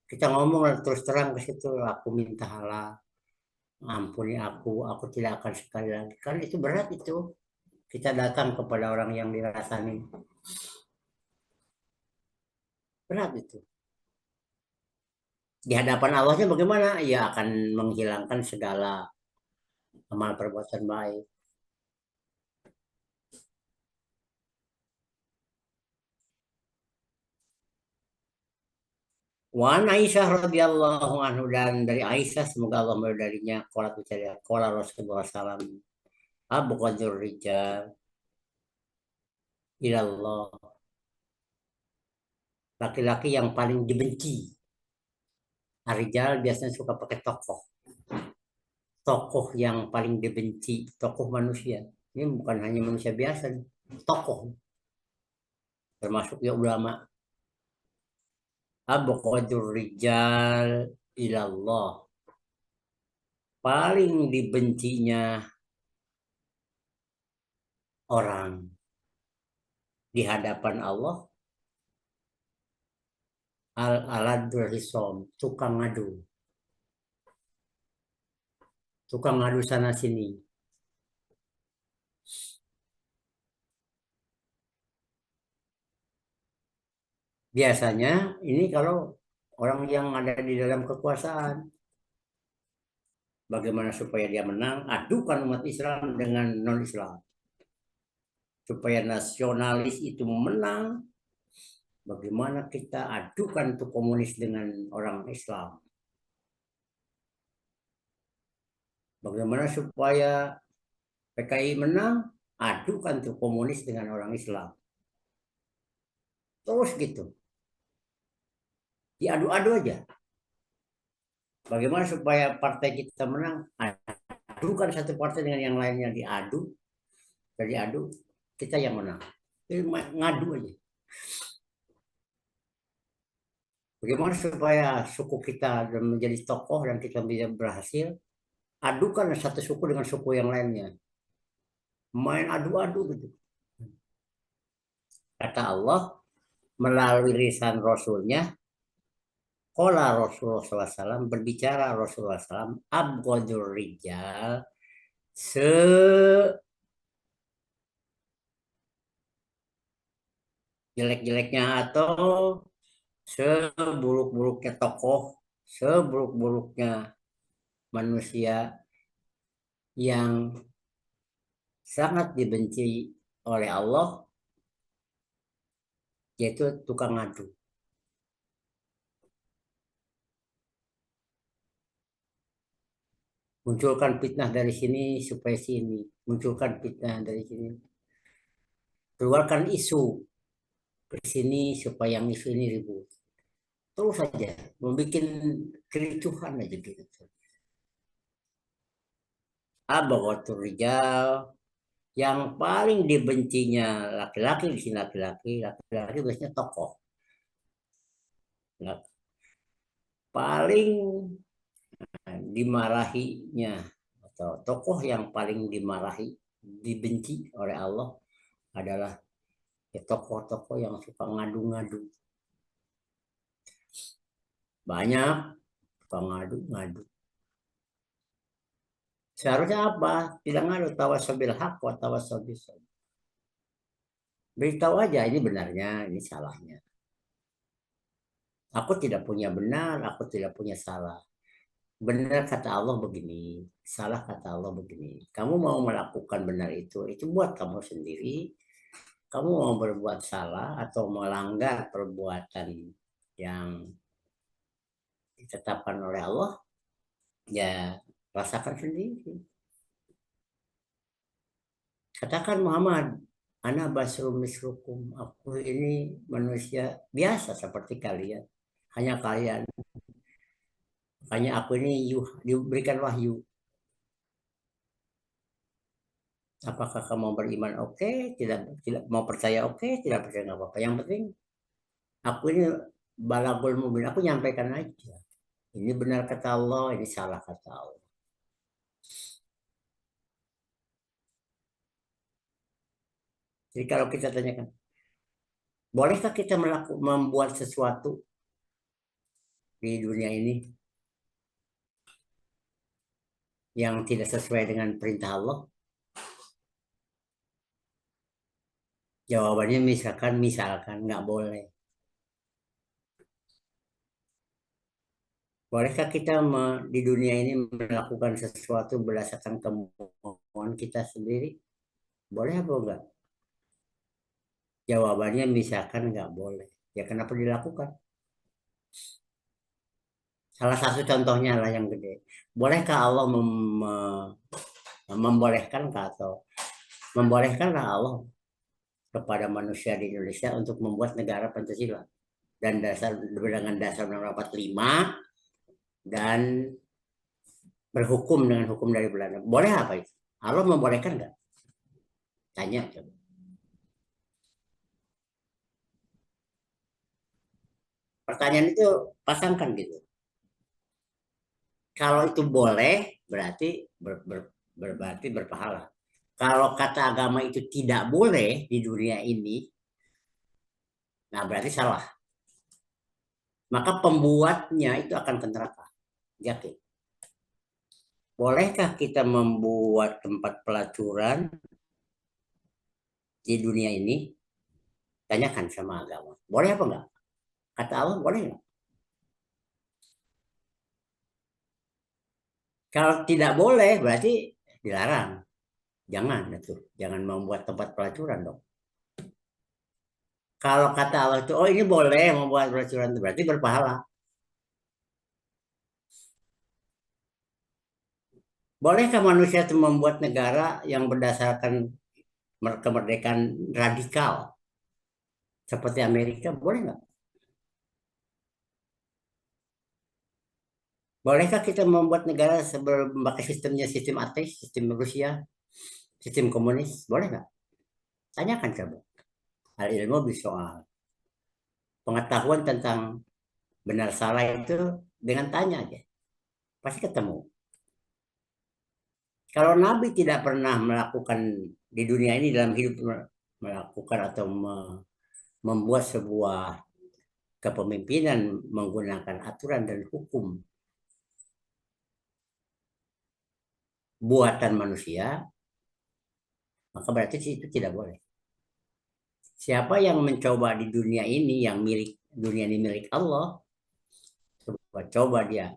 Kita ngomong terus terang ke situ, aku minta halah, ampuni aku tidak akan sekali lagi. Kan itu berat itu. Kita datang kepada orang yang dirasain. Berat itu. Di hadapan Allahnya bagaimana? Ya akan menghilangkan segala amal perbuatan baik. Wan Aisyah radhiyallahu anhu dan dari Aisyah semoga Allah meridainya qala ucapnya qala Rasulullah sallam abu qadir rijal ilallah laki-laki yang paling dibenci. Rijal biasanya suka pakai tokoh. Tokoh yang paling dibenci, tokoh manusia. Ini bukan hanya manusia biasa, tokoh termasuk ya ulama. Abu qadir rijal ilallah. Paling dibencinya orang di hadapan Allah al-aladul hisom, tukang ngadu sana sini. Biasanya ini kalau orang yang ada di dalam kekuasaan, bagaimana supaya dia menang, adukan umat Islam dengan non-Islam. Supaya nasionalis itu menang, bagaimana kita adukan tuh komunis dengan orang Islam. Bagaimana supaya PKI menang, adukan tuh komunis dengan orang Islam. Terus gitu, diadu-adu aja. Bagaimana supaya partai kita menang, adukan satu partai dengan yang lainnya diadu, dari adu kita yang menang. Jadi ngadu aja. Bagaimana supaya suku kita menjadi tokoh dan kita bisa berhasil, adukan satu suku dengan suku yang lainnya. Main adu-adu gitu. Kata Allah melalui lisan Rasulnya, Qala Rasulullah SAW berbicara Rasulullah SAW, abgodur rijal sejelek-jeleknya atau seburuk-buruknya tokoh, seburuk-buruknya manusia yang sangat dibenci oleh Allah, yaitu tukang ngadu. Munculkan fitnah dari sini supaya sini, munculkan fitnah dari sini. Keluarkan isu ke sini supaya yang isu ini ribut. Terus saja membuat kericuhan aja gitu. Abawatul rijal yang paling dibencinya laki-laki di sini laki-laki biasanya tokoh. Nah, paling dimarahinya atau tokoh yang paling dimarahi, dibenci oleh Allah adalah ya, tokoh-tokoh yang suka ngadu-ngadu. Banyak suka ngadu-ngadu. Seharusnya apa? Tidak ngadu tawasabil haq wa tawasabil sabr. Beritahu aja ini benarnya, ini salahnya. Aku tidak punya benar, aku tidak punya salah. Benar kata Allah begini, salah kata Allah begini. Kamu mau melakukan benar itu buat kamu sendiri. Kamu mau berbuat salah atau melanggar perbuatan yang ditetapkan oleh Allah, ya rasakan sendiri. Katakan Muhammad, ana basrum misrukum. Aku ini manusia biasa seperti kalian. Hanya kalian Makanya aku ini diberikan wahyu. Apakah kamu mau beriman? Oke, tidak tidak mau percaya? Oke, tidak percaya nggak apa-apa. Yang penting aku ini balagul mubin. Aku nyampaikan aja. Ini benar kata Allah, ini salah kata Allah. Jadi kalau kita tanyakan, bolehkah kita membuat sesuatu di dunia ini yang tidak sesuai dengan perintah Allah? Jawabannya misalkan nggak boleh. Bolehkah kita di dunia ini melakukan sesuatu berdasarkan kemauan kita sendiri? Boleh apa enggak? Jawabannya misalkan nggak boleh. Ya kenapa dilakukan? Salah satu contohnya lah yang gede. Bolehkah Allah membolehkan atau membolehkanlah Allah kepada manusia di Indonesia untuk membuat negara Pancasila dan dengan dasar Undang-Undang 45 dan berhukum dengan hukum dari Belanda. Boleh apa itu? Allah membolehkan nggak? Tanya coba. Pertanyaan itu pasangkan gitu. Kalau itu boleh, berarti berarti berpahala. Kalau kata agama itu tidak boleh di dunia ini, nah berarti salah. Maka pembuatnya itu akan ke neraka. Yakin. Bolehkah kita membuat tempat pelacuran di dunia ini? Tanyakan sama agama. Boleh apa enggak? Kata Allah boleh enggak? Kalau tidak boleh, berarti dilarang. Jangan itu. Jangan membuat tempat pelacuran dong. Kalau kata Allah itu, oh ini boleh membuat pelacuran itu berarti berpahala. Bolehkah manusia itu membuat negara yang berdasarkan kemerdekaan radikal seperti Amerika? Boleh nggak? Bolehkah kita membuat negara memakai sistemnya sistem ateis, sistem Rusia, sistem komunis? Boleh nggak? Tanyakan coba. Al ilmu bisoal. Pengetahuan tentang benar salah itu dengan tanya aja. Pasti ketemu. Kalau Nabi tidak pernah melakukan di dunia ini dalam hidup melakukan atau membuat sebuah kepemimpinan menggunakan aturan dan hukum buatan manusia, maka berarti itu tidak boleh. Siapa yang mencoba di dunia ini yang milik dunia ini milik Allah, coba dia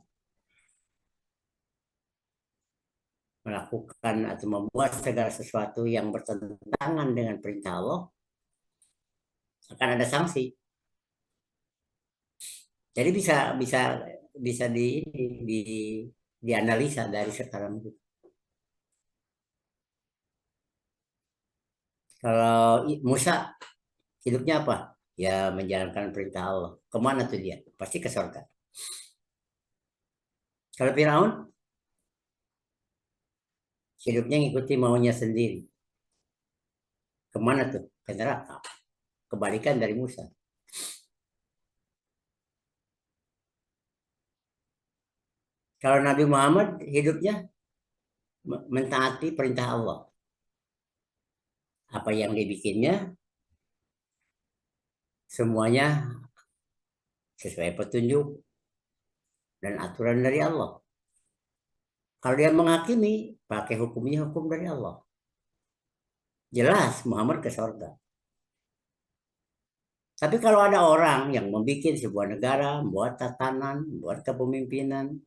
melakukan atau membuat segala sesuatu yang bertentangan dengan perintah Allah, akan ada sanksi. Jadi bisa bisa bisa di dianalisa dari sekarang itu. Kalau Musa hidupnya apa? Ya menjalankan perintah Allah. Kemana tuh dia? Pasti ke surga. Kalau Firaun hidupnya ngikuti maunya sendiri. Kemana tuh? Ke neraka. Kebalikan dari Musa. Kalau Nabi Muhammad hidupnya mentaati perintah Allah. Apa yang dibikinnya semuanya sesuai petunjuk dan aturan dari Allah. Kalau dia menghakimi, pakai hukumnya hukum dari Allah. Jelas Muhammad ke surga. Tapi kalau ada orang yang membuat sebuah negara, membuat tatanan, membuat kepemimpinan,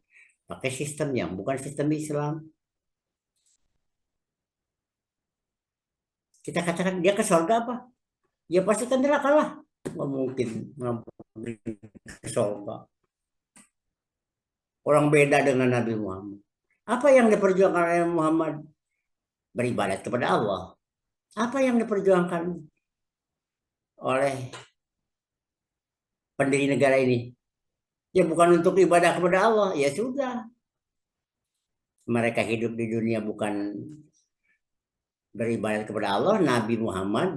pakai sistem yang bukan sistem Islam, kita katakan dia ke surga apa? Ya pasti ke neraka lah. Nggak mungkin ke surga. Orang beda dengan Nabi Muhammad. Apa yang diperjuangkan oleh Muhammad? Beribadat kepada Allah. Apa yang diperjuangkan oleh pendiri negara ini? Ya bukan untuk ibadah kepada Allah, ya sudah. Mereka hidup di dunia bukan beribadat kepada Allah. Nabi Muhammad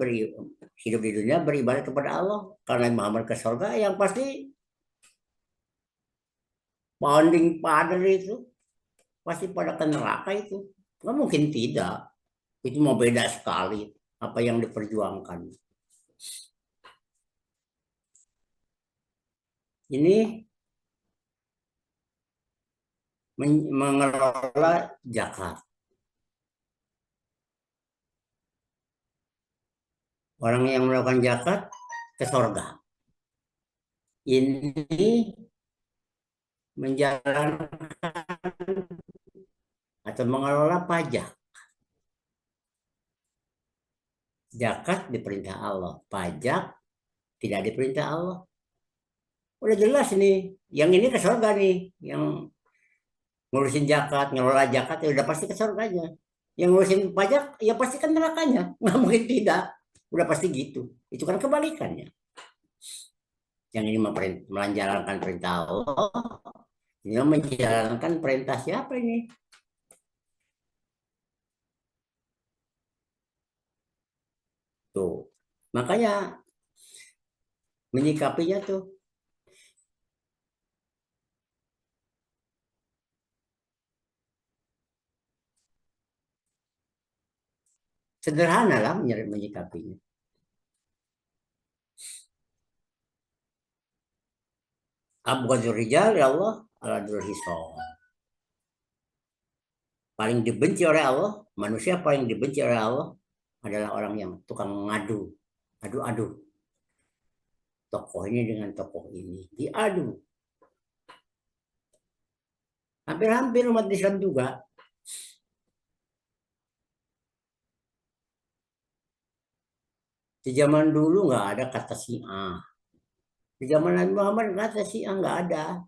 hidup di dunia beribadat kepada Allah. Karena Muhammad ke surga, yang pasti founding father itu pasti pada ke neraka itu. Nggak mungkin tidak. Itu mau beda sekali apa yang diperjuangkan. Ini mengelola zakat. Orang yang melakukan zakat ke surga. Ini menjalankan atau mengelola pajak. Zakat diperintah Allah, pajak tidak diperintah Allah. Udah jelas nih, yang ini ke surga nih, yang ngurusin zakat, ngelola zakat ya udah pasti ke surganya. Yang ngurusin pajak ya pasti kan nerakanya, nggak mungkin tidak. Udah pasti gitu. Itu kan kebalikannya. Yang ini menjalankan perintah Allah, ini menjalankan perintah siapa ini? Tuh. Makanya menyikapinya tuh sederhana lah menyikapinya. Abu Ghazal Rijal ya Allah ala hisab. Paling dibenci oleh Allah, manusia paling dibenci oleh Allah adalah orang yang tukang ngadu, adu-adu. Tokoh ini dengan tokoh ini diadu. Hampir-hampir umat Islam juga. Di zaman dulu nggak ada kata Syiah. Di zaman Nabi Muhammad kata Syiah nggak ada.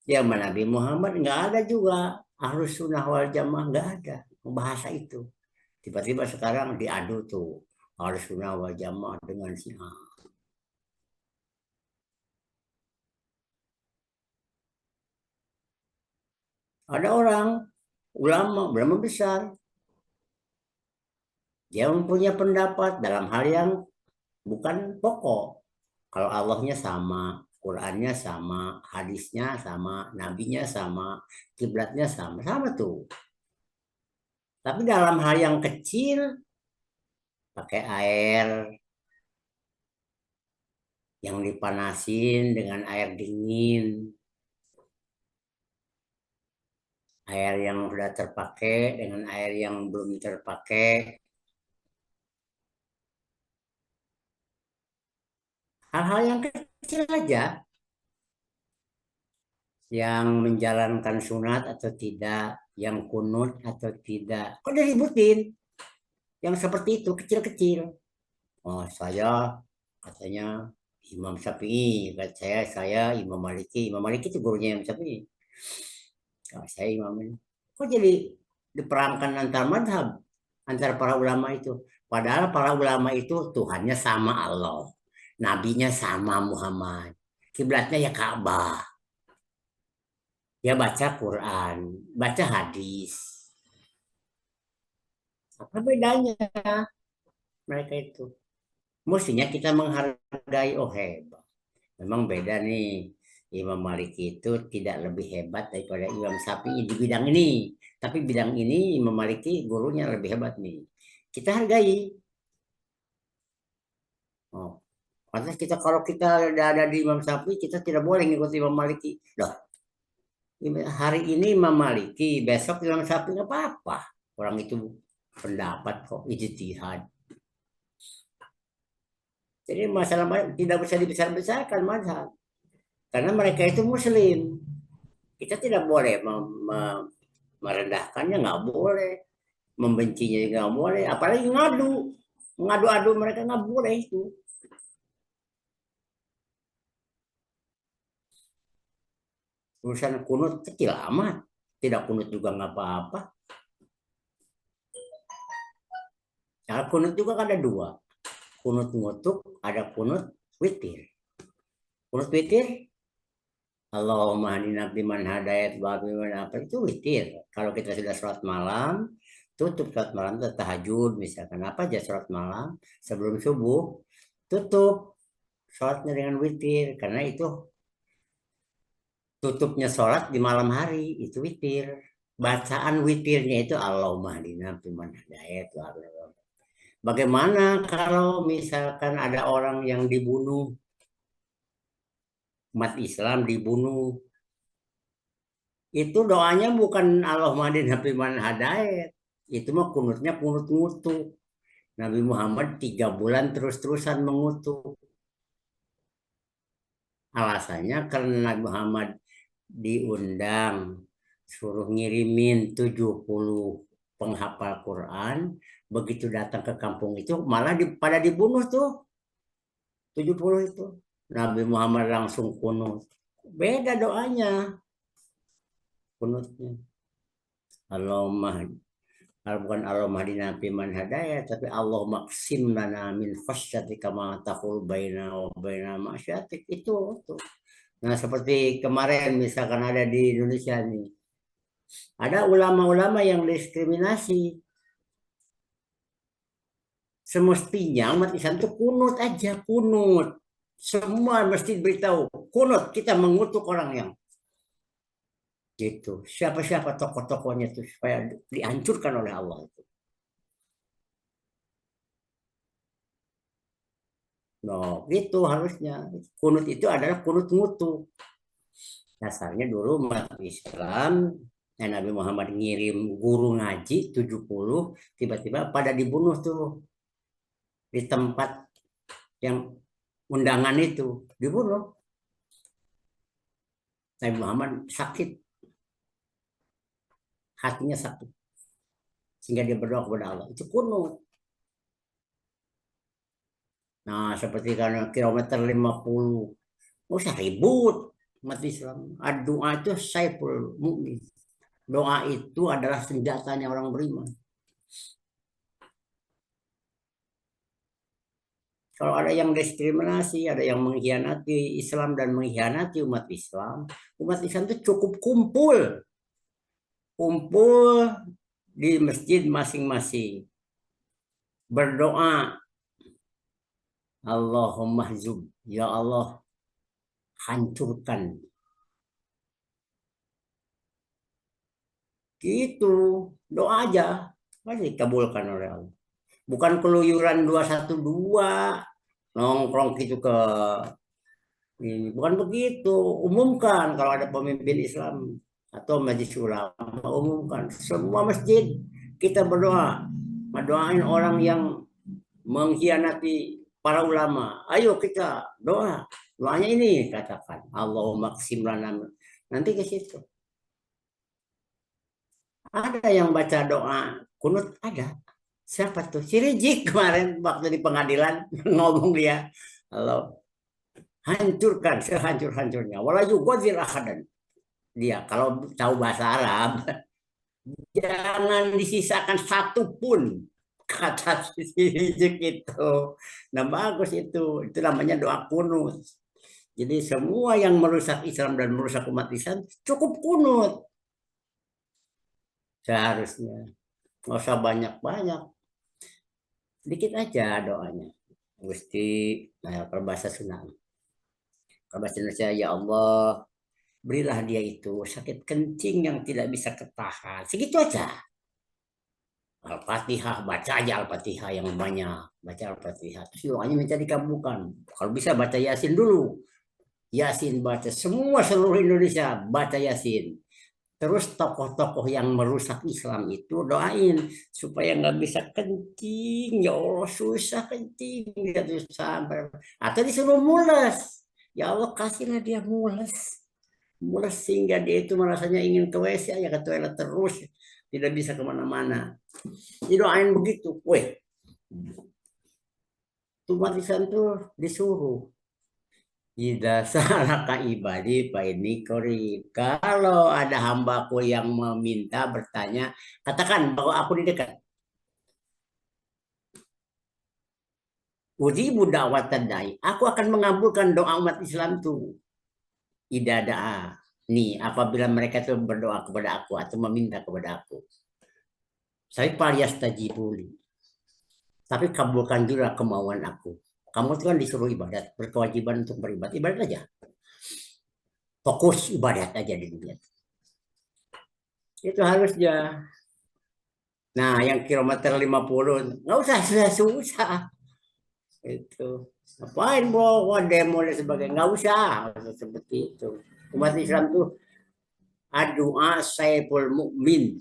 Di zaman Nabi Muhammad nggak ada juga. Ahlus sunnah wal jamaah nggak ada bahasa itu. Tiba-tiba sekarang diadu tuh Ahlus sunnah wal jamaah dengan Syiah. Ada orang ulama besar, dia mempunyai pendapat dalam hal yang bukan pokok. Kalau Allahnya sama, Qurannya sama, hadisnya sama, nabinya sama, kiblatnya sama, sama tuh. Tapi dalam hal yang kecil, pakai air yang dipanasin dengan air dingin, air yang sudah terpakai dengan air yang belum terpakai, hal-hal yang kecil aja, yang menjalankan sunat atau tidak, yang kunut atau tidak. Kok diributin? Yang seperti itu kecil-kecil. Oh, saya katanya Imam Syafi'i, kata saya Imam Maliki. Imam Maliki itu gurunya Imam Syafi'i. Kalau saya Imam ini. Kok jadi diperangkan antar madhab, antar para ulama itu? Padahal para ulama itu Tuhannya sama Allah, nabinya sama Muhammad, kiblatnya ya Ka'bah. Ya baca Quran, baca hadis. Apa bedanya mereka itu? Mestinya kita menghargai, oh hebat. Memang beda nih. Imam Malik itu tidak lebih hebat daripada Imam Syafi'i di bidang ini. Tapi bidang ini Imam Maliki gurunya lebih hebat nih. Kita hargai. Oh, pantas kita kalau kita ada di Imam Syafi'i, kita tidak boleh ngikuti Imam Maliki. Loh, hari ini Imam Maliki, besok Imam Syafi'i nggak apa-apa. Orang itu pendapat kok, ijtihad. Jadi masalah tidak bisa dibesar-besarkan mazhab. Karena mereka itu muslim. Kita tidak boleh merendahkannya, nggak boleh. Membencinya juga nggak boleh. Apalagi ngadu. Ngadu-adu mereka nggak boleh itu. Urusan kunut kecil amat. Tidak kunut juga nggak apa-apa. Nah, kunut juga kan ada dua. Kunut ngutuk, ada kunut witir. Kunut witir Allahumma hadina biman hadayat wa biman apa itu witir. Kalau kita sudah sholat malam, tutup sholat malam itu tahajud misalkan apa aja sholat malam sebelum subuh, tutup sholatnya dengan witir karena itu tutupnya sholat di malam hari itu witir. Bacaan witirnya itu Allahumma hadina biman hadayat wa biman. Bagaimana kalau misalkan ada orang yang dibunuh, umat Islam dibunuh, itu doanya bukan Allahumma hadina biman hadayat, itu mah kunutnya kunut ngutuk. Nabi Muhammad 3 bulan terus-terusan mengutuk. Alasannya karena Nabi Muhammad diundang suruh ngirimin 70 penghafal Quran, begitu datang ke kampung itu malah pada dibunuh tuh 70 itu. Nabi Muhammad langsung kunut. Beda doanya kunutnya. Allahumma bukan Allah mahdina fiman hadaya tapi Allah maksim lana min khasyatika ma taqul baina wa baina masyatik itu tuh. Nah, seperti kemarin misalkan ada di Indonesia nih. Ada ulama-ulama yang diskriminasi. Semestinya umat Islam itu kunut aja, kunut. Semua mesti beritahu, kunut kita mengutuk orang yang gitu. Siapa-siapa tokoh-tokohnya itu supaya dihancurkan oleh Allah itu. No, gitu harusnya. Kunut itu adalah kunut mutu. Dasarnya dulu umat Islam, Nabi Muhammad ngirim guru ngaji 70, tiba-tiba pada dibunuh tuh di tempat yang undangan itu, dibunuh. Nabi Muhammad sakit, hatinya sakit. Sehingga dia berdoa kepada Allah. Itu kunut. Nah, seperti karena kilometer 50. Nggak usah ribut umat Islam. Doa itu saiful mukmin. Doa itu adalah senjatanya orang beriman. Kalau ada yang diskriminasi, ada yang mengkhianati Islam dan mengkhianati umat Islam itu cukup kumpul, kumpul di masjid masing-masing, berdoa, Allahumma zub, ya Allah hancurkan. Gitu, doa aja, pasti dikabulkan oleh Allah. Bukan keluyuran 212, nongkrong gitu ke ini. Bukan begitu. Umumkan kalau ada pemimpin Islam atau majelis ulama, umumkan semua masjid kita berdoa, mendoain orang yang mengkhianati para ulama. Ayo kita doa. Doanya ini katakan, Allahumma qsim lana. Nanti ke situ. Ada yang baca doa kunut ada. Siapa tuh? Si Rizik kemarin waktu di pengadilan ngomong dia. Allah hancurkan sehancur-hancurnya. Walaju godzir ahadan. Dia kalau tahu bahasa Arab, jangan disisakan satu pun kata si Rizik itu. Nah bagus itu. Itu namanya doa kunut. Jadi semua yang merusak Islam dan merusak umat Islam cukup kunut. Seharusnya. Nggak usah banyak-banyak. Dikit aja doanya. Gusti, nah, perbahasa Sunda. Perbahasa Indonesia, ya Allah, berilah dia itu sakit kencing yang tidak bisa ketahan. Segitu aja. Al-Fatihah, baca aja Al-Fatihah yang banyak. Baca Al-Fatihah. Terus doanya minta dikabulkan. Kalau bisa baca Yasin dulu. Yasin baca. Semua seluruh Indonesia baca Yasin. Terus tokoh-tokoh yang merusak Islam itu doain supaya nggak bisa kencing, ya Allah susah kencing, ya susah. Atau disuruh mules, ya Allah kasihlah dia mules, mules sehingga dia itu merasanya ingin ke WC ya ke toilet terus, tidak bisa kemana-mana. Didoain begitu, weh, umat Islam tuh disuruh Ida salaka ibadi fa ini korib. Kalau ada hambaku yang meminta bertanya, katakan bahwa aku di dekat. Uji budak watadai. Aku akan mengabulkan doa umat Islam itu. Tidak ada nih apabila mereka itu berdoa kepada aku atau meminta kepada aku. Saya palias tajibuli. Tapi kabulkan juga kemauan aku. Kamu itu kan disuruh ibadat, berkewajiban untuk beribadat. Ibadat aja. Fokus ibadat aja di dunia. Itu harusnya. Nah, yang kilometer 50, nggak usah susah-susah. Itu. Ngapain bawa demo dan sebagainya? Nggak usah. Seperti itu. Umat Islam tuh doa saiful mukmin.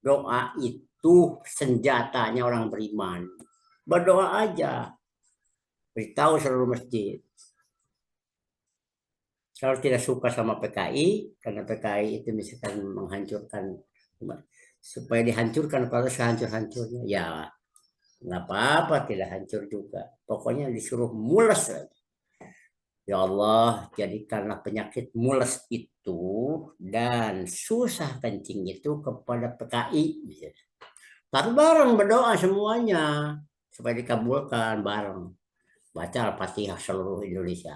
Doa itu senjatanya orang beriman. Berdoa aja. Beritahu seluruh masjid. Kalau tidak suka sama PKI, karena PKI itu misalkan menghancurkan umat, supaya dihancurkan kalau sehancur-hancurnya, ya nggak apa-apa, tidak hancur juga. Pokoknya disuruh mules. Ya Allah, jadikanlah penyakit mules itu dan susah kencing itu kepada PKI. Tapi bareng berdoa semuanya supaya dikabulkan bareng. Baca Al-Fatihah seluruh Indonesia.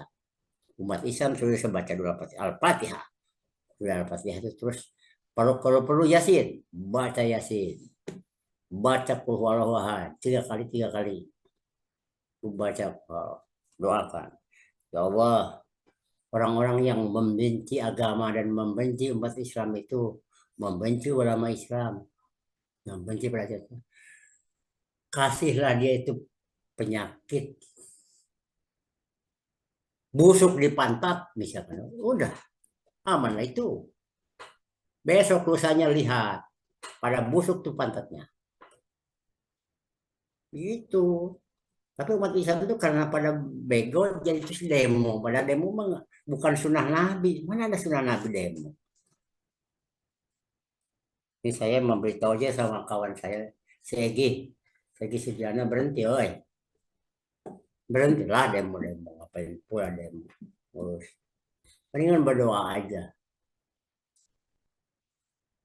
Umat Islam sudah bisa baca dulu Al-Fatihah. Sudah Al-Fatihah itu terus kalau perlu Yasin, baca Yasin. Baca Qul huwallahu ahad 3 kali 3 kali. Baca doakan. Ya Allah, orang-orang yang membenci agama dan membenci umat Islam itu membenci ulama Islam, membenci pelajar. Kasihlah dia itu penyakit busuk di pantat misalkan. Udah aman lah itu. Besok lusanya lihat pada busuk tuh pantatnya. Gitu. Tapi umat Islam itu karena pada bego jadi terus demo. Pada demo mah bukan sunnah Nabi. Mana ada sunnah Nabi demo? Ini saya memberitahu aja sama kawan saya, Segi. Segi Sudiana berhenti, oi. Berhentilah demo-demo. Ngapain pula demo? Terus, mendingan berdoa aja.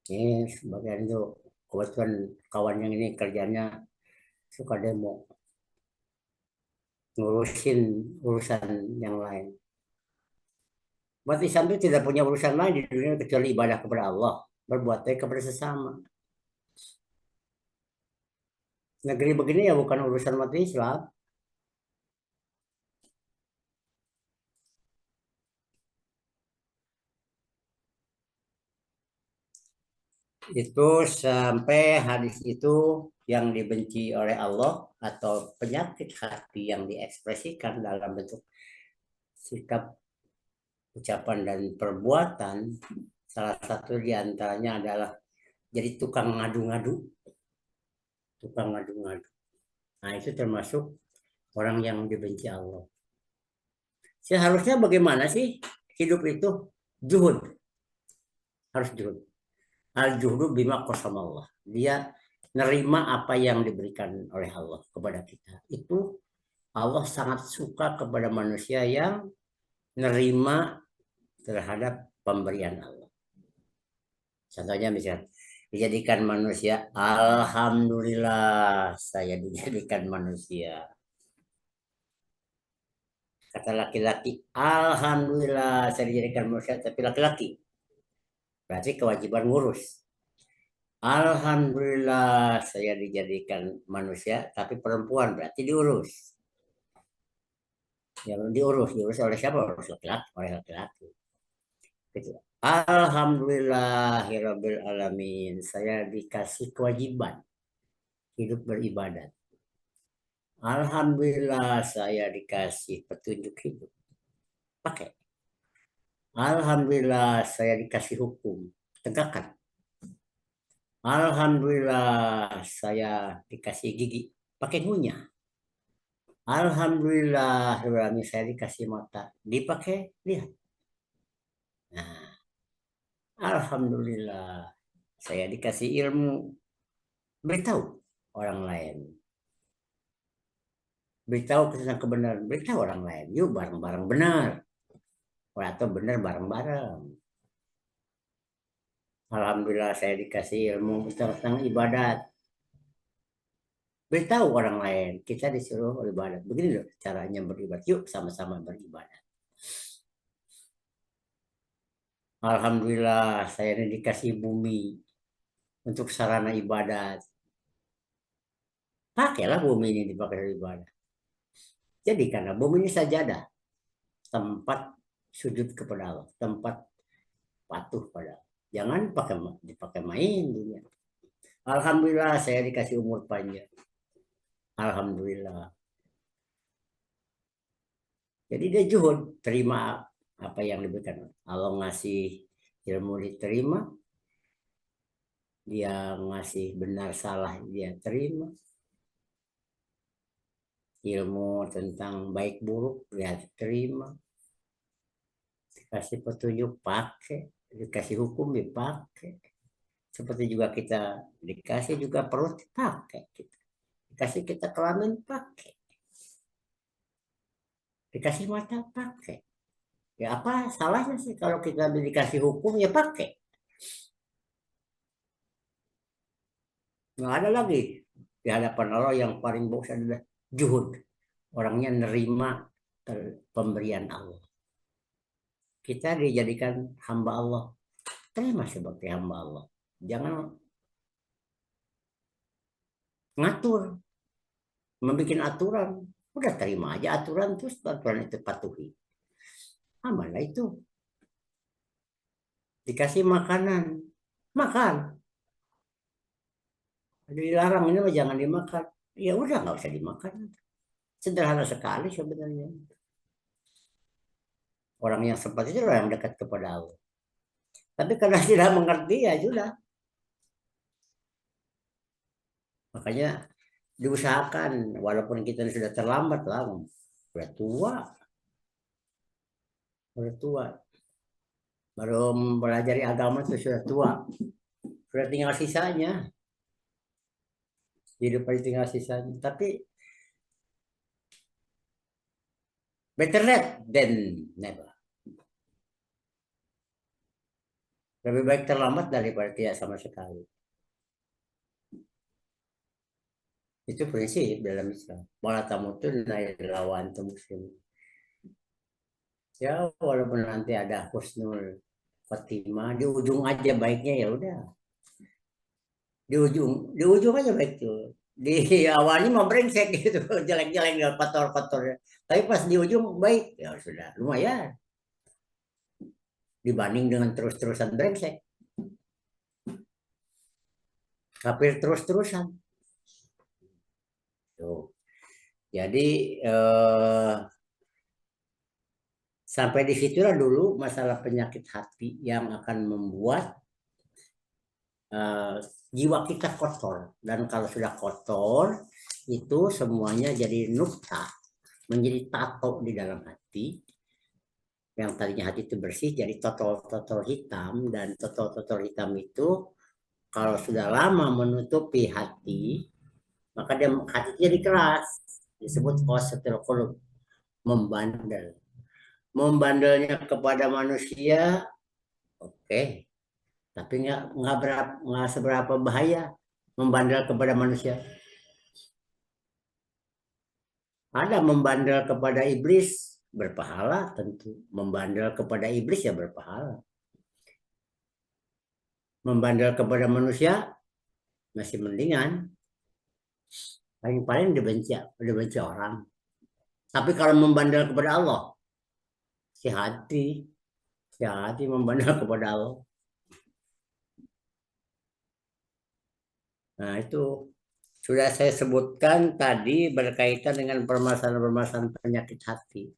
Ini sebagian itu kebetulan kawan yang ini kerjanya suka demo. Ngurusin urusan yang lain. Umat Islam itu tidak punya urusan lain di dunia kecuali ibadah kepada Allah, berbuat baik kepada sesama. Negeri begini ya bukan urusan umat Islam. Itu sampai hadis itu yang dibenci oleh Allah atau penyakit hati yang diekspresikan dalam bentuk sikap, ucapan, dan perbuatan, salah satu di antaranya adalah jadi tukang ngadu-ngadu, tukang ngadu-ngadu. Nah, itu termasuk orang yang dibenci Allah. Seharusnya bagaimana sih hidup itu? Juhud, harus juhud. Al-juhdu bima qasamallah. Dia nerima apa yang diberikan oleh Allah kepada kita. Itu Allah sangat suka kepada manusia yang nerima terhadap pemberian Allah. Contohnya misalnya, dijadikan manusia, Alhamdulillah saya dijadikan manusia. Kata laki-laki, Alhamdulillah saya dijadikan manusia, tapi laki-laki. Berarti kewajiban ngurus. Alhamdulillah saya dijadikan manusia, tapi perempuan berarti diurus. Yang diurus oleh siapa? Oleh laki-laki, oleh laki-laki. Gitu. Alhamdulillahirabbil alamin. Saya dikasih kewajiban hidup beribadat. Alhamdulillah saya dikasih petunjuk hidup. Pakai. Alhamdulillah saya dikasih hukum. Tegakkan. Alhamdulillah saya dikasih gigi. Pakai ngunyah. Alhamdulillah saya dikasih mata. Dipakai, lihat. Nah, Alhamdulillah saya dikasih ilmu. Beritahu orang lain. Beritahu tentang kebenaran. Beritahu orang lain. Yuk bareng-bareng benar. Atau benar bareng-bareng. Alhamdulillah saya dikasih ilmu tentang ibadat. Beritahu orang lain. Kita disuruh beribadat. Begini loh caranya beribadat. Yuk sama-sama beribadat. Alhamdulillah saya ini dikasih bumi untuk sarana ibadat. Pakailah bumi ini dipakai dari ibadah. Jadi karena bumi ini sajadah, tempat sujud kepada Allah, tempat patuh pada Allah. Jangan dipakai main dunia. Alhamdulillah saya dikasih umur panjang. Alhamdulillah. Jadi dia juhud terima apa yang diberikan. Allah ngasih ilmu diterima, dia ngasih benar salah dia terima, ilmu tentang baik buruk dia terima, dikasih petunjuk pakai, dikasih hukum dipakai. Seperti juga kita dikasih juga perut pakai, dikasih kita kelamin pakai, dikasih mata pakai. Ya apa salahnya sih kalau kita dikasih hukum ya pakai. Nggak ada lagi di hadapan Allah yang paling bagus adalah juhud. Orangnya nerima pemberian Allah. Kita dijadikan hamba Allah. Terima sebagai hamba Allah. Jangan ngatur, membuat aturan. Udah terima aja aturan, terus aturan itu patuhi. Amanlah itu. Dikasih makanan, makan. Dilarang ini mah jangan dimakan. Ya udah nggak usah dimakan. Sederhana sekali sebenarnya. Orang yang seperti itu orang yang dekat kepada Allah. Tapi karena tidak mengerti ya sudah. Makanya diusahakan walaupun kita sudah terlambat lah. Sudah tua, sudah tua. Baru mempelajari agama itu sudah tua. Sudah tinggal sisanya. Hidup aja tinggal sisanya. Tapi better late than never. Lebih baik terlambat daripada tidak sama sekali. Itu prinsip dalam Islam. Malah tamutun lawan muslim. Ya walaupun nanti ada husnul khotimah di ujung aja baiknya ya udah. Di ujung aja baik tuh. Di awalnya mau brengsek gitu, jelek-jelek kotor-kotor. Tapi pas di ujung baik ya sudah lumayan dibanding dengan terus-terusan brengsek. Kafir terus-terusan. Tuh. Jadi eh, sampai di situlah dulu masalah penyakit hati yang akan membuat eh, jiwa kita kotor. Dan kalau sudah kotor, itu semuanya jadi nukta, menjadi tato di dalam hati. Yang tadinya hati itu bersih, jadi totol-totol hitam. Dan totol-totol hitam itu kalau sudah lama menutupi hati, maka dia hati jadi keras. Disebut qasatul qulub, membandel. Membandelnya kepada manusia, oke. Tapi nggak seberapa bahaya membandel kepada manusia. Ada membandel kepada iblis berpahala tentu. Membandel kepada iblis ya berpahala. Membandel kepada manusia masih mendingan. Paling-paling dibenci orang. Tapi kalau membandel kepada Allah, si hati, si hati membandel kepada Allah. Nah itu sudah saya sebutkan tadi berkaitan dengan permasalahan-permasalahan penyakit hati.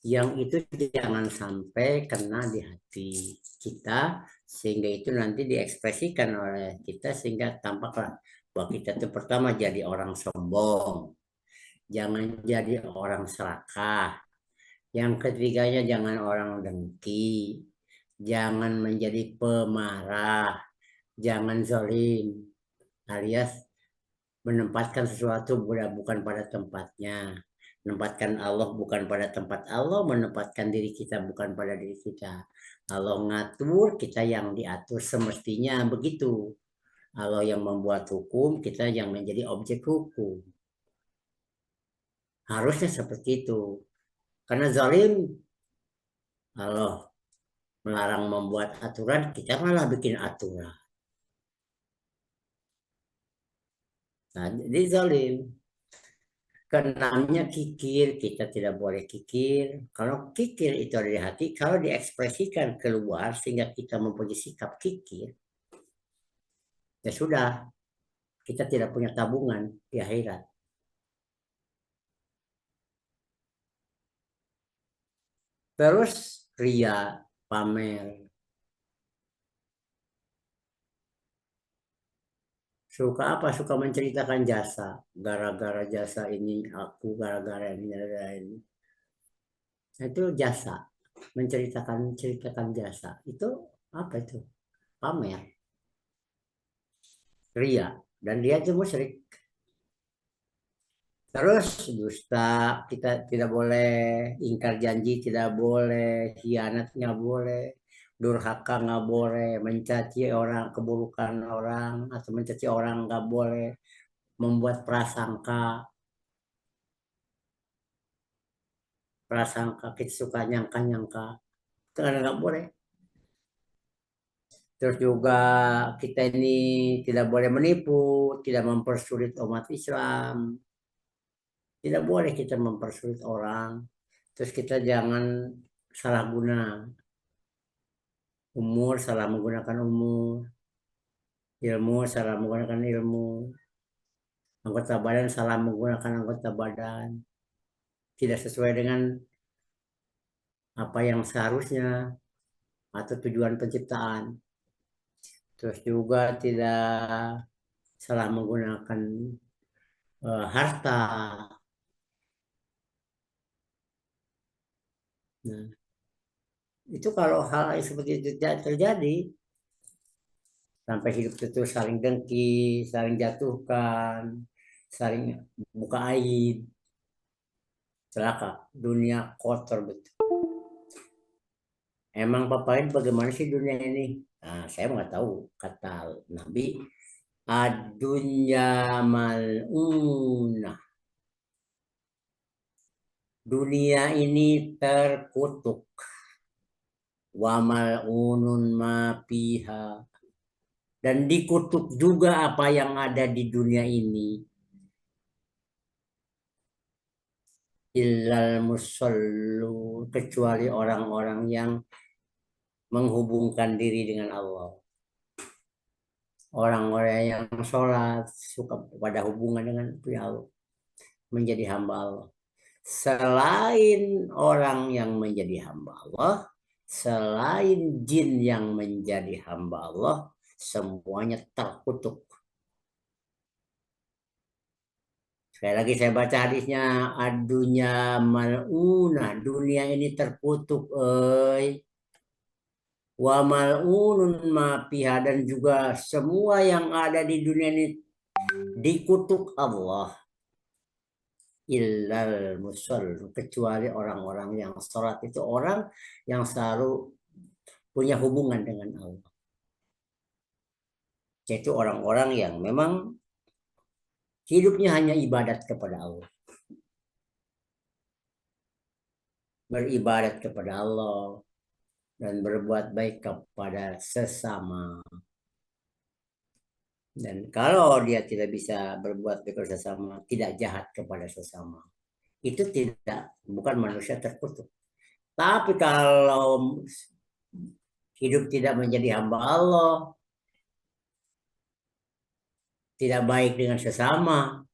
Yang itu jangan sampai kena di hati kita sehingga itu nanti diekspresikan oleh kita sehingga tampaklah bahwa kita itu pertama jadi orang sombong, jangan jadi orang serakah, yang ketiganya jangan orang dengki, jangan menjadi pemarah, jangan zalim alias menempatkan sesuatu bukan pada tempatnya, menempatkan Allah bukan pada tempat Allah, menempatkan diri kita bukan pada diri kita. Allah ngatur, kita yang diatur semestinya begitu. Allah yang membuat hukum, kita yang menjadi objek hukum. Harusnya seperti itu. Karena zalim, Allah. melarang membuat aturan, kita malah bikin aturan. Nah, jadi zalim. Keenamnya kikir, kita tidak boleh kikir. Kalau kikir itu ada di hati, kalau diekspresikan keluar sehingga kita mempunyai sikap kikir, ya sudah, kita tidak punya tabungan di akhirat. Terus ria, pamer. Suka apa? Suka menceritakan jasa. Gara-gara jasa ini, aku gara-gara ini, gara-gara ini. Nah, itu jasa. Menceritakan jasa. Itu apa itu? Pamer, ria. Dan dia itu musyrik. Terus dusta, kita tidak boleh ingkar janji, tidak boleh khianat, nggak boleh durhaka, nggak boleh mencaci orang, keburukan orang atau mencaci orang, nggak boleh membuat prasangka kita suka nyangka-nyangka, itu kan nggak boleh. Terus juga kita ini tidak boleh menipu, tidak mempersulit umat Islam, tidak boleh kita mempersulit orang. Terus kita jangan salah guna umur, salah menggunakan umur, ilmu, salah menggunakan ilmu, anggota badan, salah menggunakan anggota badan, tidak sesuai dengan apa yang seharusnya atau tujuan penciptaan. Terus juga tidak salah menggunakan harta. Nah, itu kalau hal seperti itu tidak terjadi, sampai hidup itu saling dengki, saling jatuhkan, saling buka aib, celaka, dunia kotor betul. Emang papain bagaimana sih dunia ini? Nah, saya nggak tahu. Kata Nabi, adunya malunah. Dunia ini terkutuk. Wa malunun ma fiha. Dan dikutuk juga apa yang ada di dunia ini. Illal musallu. Kecuali orang-orang yang menghubungkan diri dengan Allah. Orang-orang yang sholat, suka pada hubungan dengan Allah, menjadi hamba Allah. Selain orang yang menjadi hamba Allah, selain jin yang menjadi hamba Allah, semuanya terkutuk. Sekali lagi saya baca hadisnya, adunya maluna, dunia ini terkutuk, wa malunun ma fiha, dan juga semua yang ada di dunia ini dikutuk Allah. Illal musol, kecuali orang-orang yang sholat, itu orang yang selalu punya hubungan dengan Allah, yaitu orang-orang yang memang hidupnya hanya ibadat kepada Allah, beribadat kepada Allah dan berbuat baik kepada sesama. Dan kalau dia tidak bisa berbuat baik kepada sesama, tidak jahat kepada sesama, itu tidak, bukan manusia terkutuk. Tapi kalau hidup tidak menjadi hamba Allah, tidak baik dengan sesama,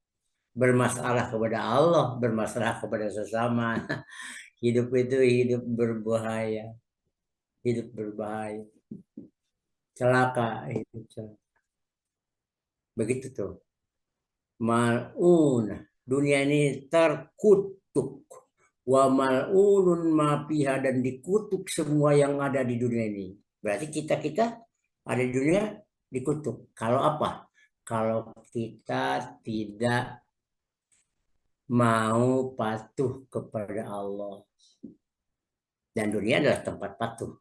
bermasalah kepada Allah, bermasalah kepada sesama, hidup itu hidup berbahaya, hidup berbahaya, celaka, hidup celaka. Begitu tuh. Mal'un, dunia ini terkutuk. Wa mal'unun ma fiha, dan dikutuk semua yang ada di dunia ini. Berarti kita ada di dunia dikutuk. Kalau apa? Kalau kita tidak mau patuh kepada Allah. Dan dunia adalah tempat patuh.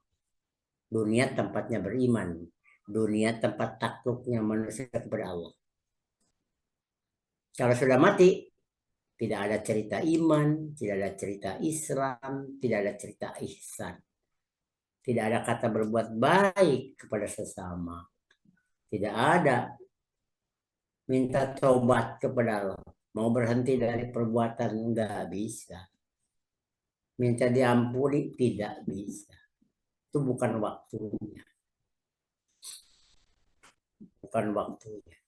Dunia tempatnya beriman. Dunia tempat takluknya manusia kepada Allah. Kalau sudah mati, tidak ada cerita iman, tidak ada cerita Islam, tidak ada cerita ihsan. Tidak ada kata berbuat baik kepada sesama. Tidak ada minta tobat kepada Allah. Mau berhenti dari perbuatan nggak bisa. Minta diampuni tidak bisa. Itu bukan waktunya. Bukan waktunya.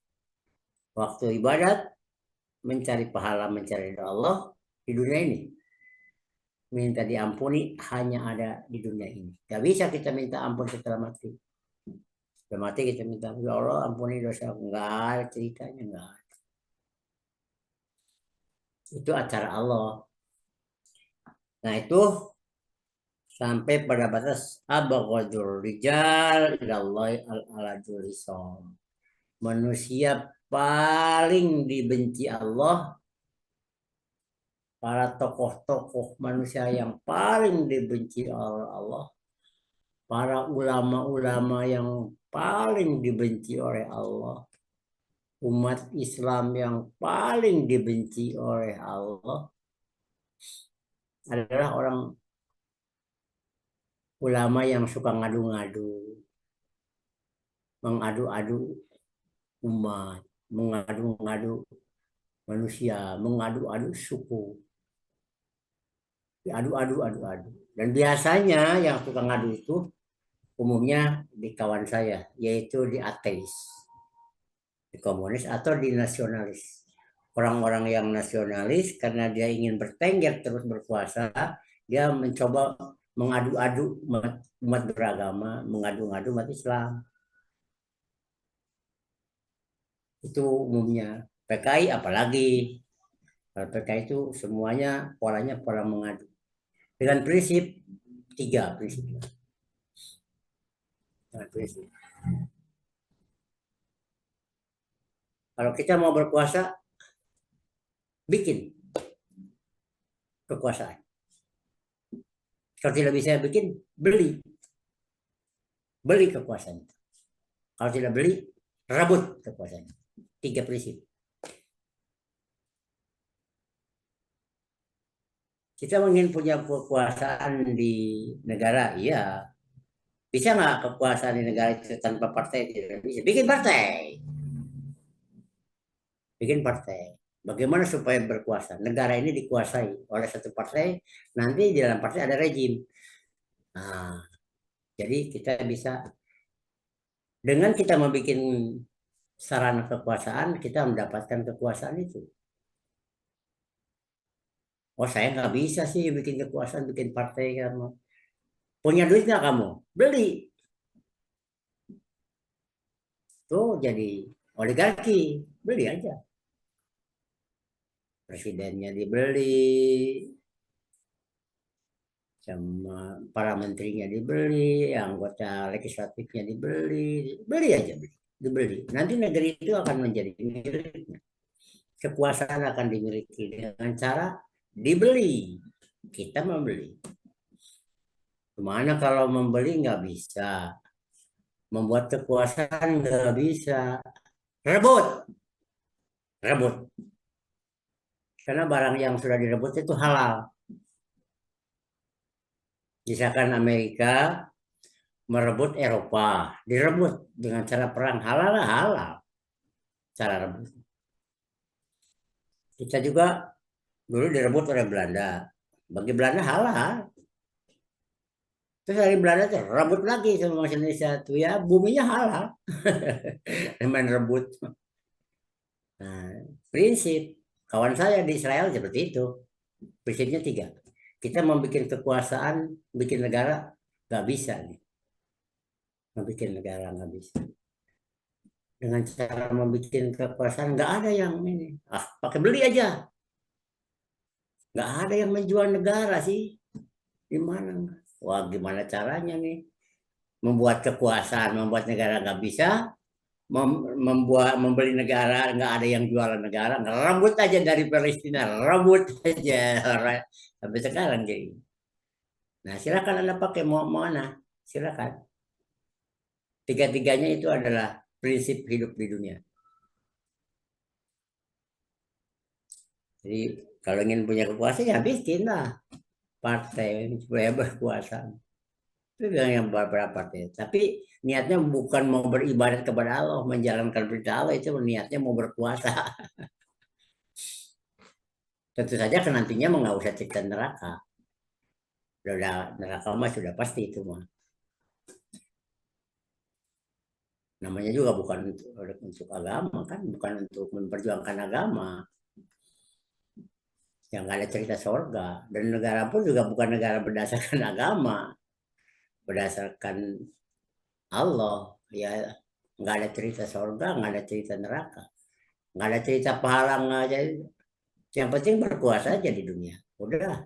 Waktu ibadat, mencari pahala, mencari ridha Allah di dunia ini. Minta diampuni hanya ada di dunia ini. Gak bisa kita minta ampun setelah mati. Setelah mati kita minta, ya Allah ampuni dosa. Enggak ada ceritanya, enggak. Itu acara Allah. Nah itu sampai pada batas abghadul rijal ilallahi al-aladul hisom. Manusia paling dibenci Allah, para tokoh-tokoh manusia yang paling dibenci oleh Allah, para ulama-ulama yang paling dibenci oleh Allah, umat Islam yang paling dibenci oleh Allah adalah orang ulama yang suka ngadu-ngadu, mengadu-adu umat, mengadu-ngadu manusia, mengadu-adu suku, adu-adu, adu-adu. Dan biasanya yang suka ngadu itu umumnya di kawan saya, yaitu di ateis, di komunis atau di nasionalis. Orang-orang yang nasionalis karena dia ingin bertengger terus berkuasa, dia mencoba mengadu-adu umat beragama, mengadu-adu umat Islam. Itu umumnya. PKI apalagi. Kalau PKI itu semuanya polanya pola mengadu. Dengan prinsip tiga prinsip. Dengan prinsip. Kalau kita mau berkuasa, bikin kekuasaan. Kalau tidak bisa bikin, beli. Beli kekuasaan. Kalau tidak beli, rebut kekuasaan. Tiga prinsip. Kita ingin punya kekuasaan di negara, iya. Bisa nggak kekuasaan di negara itu tanpa partai? Tidak bisa. Bikin partai. Bikin partai. Bagaimana supaya berkuasa? Negara ini dikuasai oleh satu partai, nanti di dalam partai ada rejim. Nah, jadi kita bisa, dengan kita membuat sarana kekuasaan, kita mendapatkan kekuasaan itu. Oh saya nggak bisa sih bikin kekuasaan, bikin partai kamu. Punya duit nggak kamu? Beli. Tuh jadi oligarki. Beli aja. Presidennya dibeli, sama para menterinya dibeli, anggota legislatifnya dibeli. Beli aja, beli. Dibeli. Nanti negeri itu akan menjadi miliknya. Kekuasaan akan dimiliki dengan cara dibeli. Kita membeli. Gimana kalau membeli nggak bisa? Membuat kekuasaan nggak bisa. Rebut, rebut. Karena barang yang sudah direbut itu halal. Misalkan Amerika merebut Eropa, direbut dengan cara perang halal, halal. Cara rebut. Kita juga dulu direbut oleh Belanda. Bagi Belanda halal. Terus dari Belanda tuh rebut lagi sama masyarakat Indonesia tuh ya buminya halal. Main rebut. Nah, prinsip kawan saya di Israel seperti itu. Prinsipnya tiga. Kita mau bikin kekuasaan, bikin negara, nggak bisa nih. Mau bikin negara nggak bisa. Dengan cara membuat kekuasaan nggak ada yang ini. Ah, pakai beli aja. Nggak ada yang menjual negara sih. Gimana? Wah, gimana caranya nih? Membuat kekuasaan, membuat negara nggak bisa, membuat membeli negara nggak ada yang jualan negara, ngerebut aja dari Palestina, rebut aja sampai sekarang jadi. Nah, silakan Anda pakai mau mana, silakan. Tiga-tiganya itu adalah prinsip hidup di dunia. Jadi kalau ingin punya kekuasaan ya bikinlah partai supaya berkuasa. Itu yang beberapa partai. Tapi niatnya bukan mau beribadat kepada Allah, menjalankan perintah Allah, itu niatnya mau berkuasa. Tentu saja kan nantinya nggak usah cerita neraka. Sudah neraka mah sudah pasti itu mah. Namanya juga bukan untuk agama kan, bukan untuk memperjuangkan agama. Yang nggak ada cerita sorga. Dan negara pun juga bukan negara berdasarkan agama, berdasarkan Allah. Ya nggak ada cerita sorga, nggak ada cerita neraka, nggak ada cerita pahala, nggak ada. Yang penting berkuasa aja di dunia. Udah.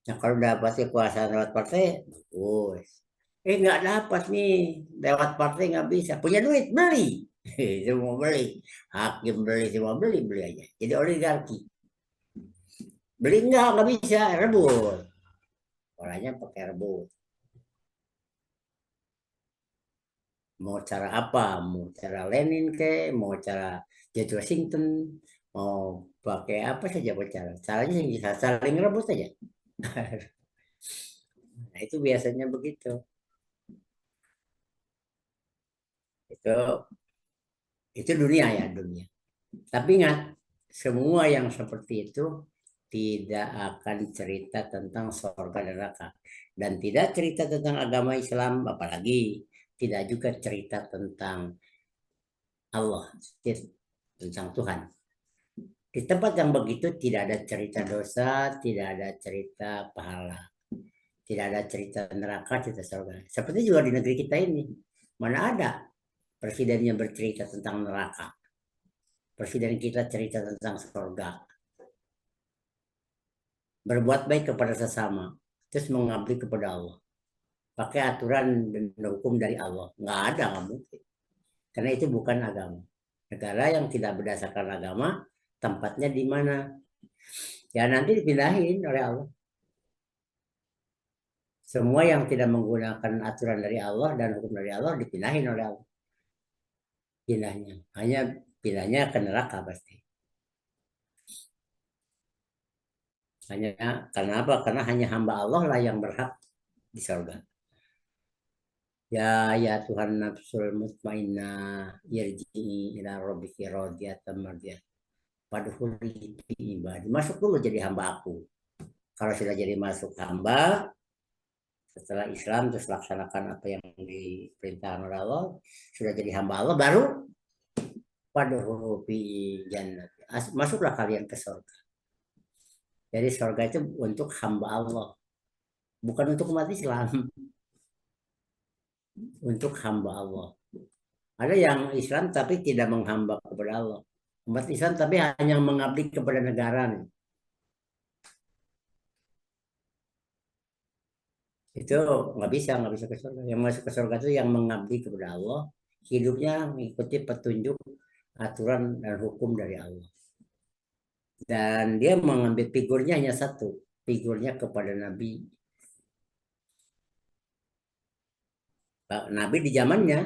Nah kalau dapat kekuasaan lewat partai, bagus. Nggak dapat nih, lewat partai nggak bisa. Punya duit beli, semua beli. Hakim beli, semua beli beli aja. Jadi oligarki. Beli nggak bisa, rebut. Orangnya pakai rebut. Mau cara apa? Mau cara Lenin ke, mau cara George Washington, mau pakai apa saja cara. Caranya bisa saling rebut saja. Nah, itu biasanya begitu. Itu itu dunia ya, dunia. Tapi ingat, semua yang seperti itu tidak akan cerita tentang surga dan neraka. Dan tidak cerita tentang agama Islam, apalagi tidak juga cerita tentang Allah, tentang Tuhan. Di tempat yang begitu tidak ada cerita dosa, tidak ada cerita pahala, tidak ada cerita neraka, cerita surga. Seperti juga di negeri kita ini, mana ada presidennya bercerita tentang neraka, presiden kita cerita tentang surga, berbuat baik kepada sesama, terus mengabdi kepada Allah, pakai aturan dan hukum dari Allah. Nggak ada, nggak mungkin. Karena itu bukan agama. Negara yang tidak berdasarkan agama, tempatnya di mana? Ya nanti dipindahin oleh Allah. Semua yang tidak menggunakan aturan dari Allah dan hukum dari Allah dipindahin oleh Allah. Pindahnya. Hanya pindahnya ke neraka pasti. Hanya karena apa? Karena hanya hamba Allah lah yang berhak di surga. Ya Tuhan nafsul mutmainnah yarji'i ila rabbiki radiyatan mardiyah. Padahuli fi ibadi. Masuk dulu jadi hamba aku. Kalau sudah jadi masuk hamba, setelah Islam terus laksanakan apa yang diperintahkan oleh Allah, sudah jadi hamba Allah, baru padahulu fi jannah. Masuklah kalian ke surga. Jadi surga itu untuk hamba Allah, bukan untuk umat Islam, untuk hamba Allah. Ada yang Islam tapi tidak menghamba kepada Allah. Umat Islam tapi hanya mengabdi kepada negara. Itu nggak bisa ke surga. Yang masuk ke surga itu yang mengabdi kepada Allah, hidupnya mengikuti petunjuk, aturan dan hukum dari Allah. Dan dia mengambil figurnya hanya satu, figurnya kepada Nabi. Nabi di zamannya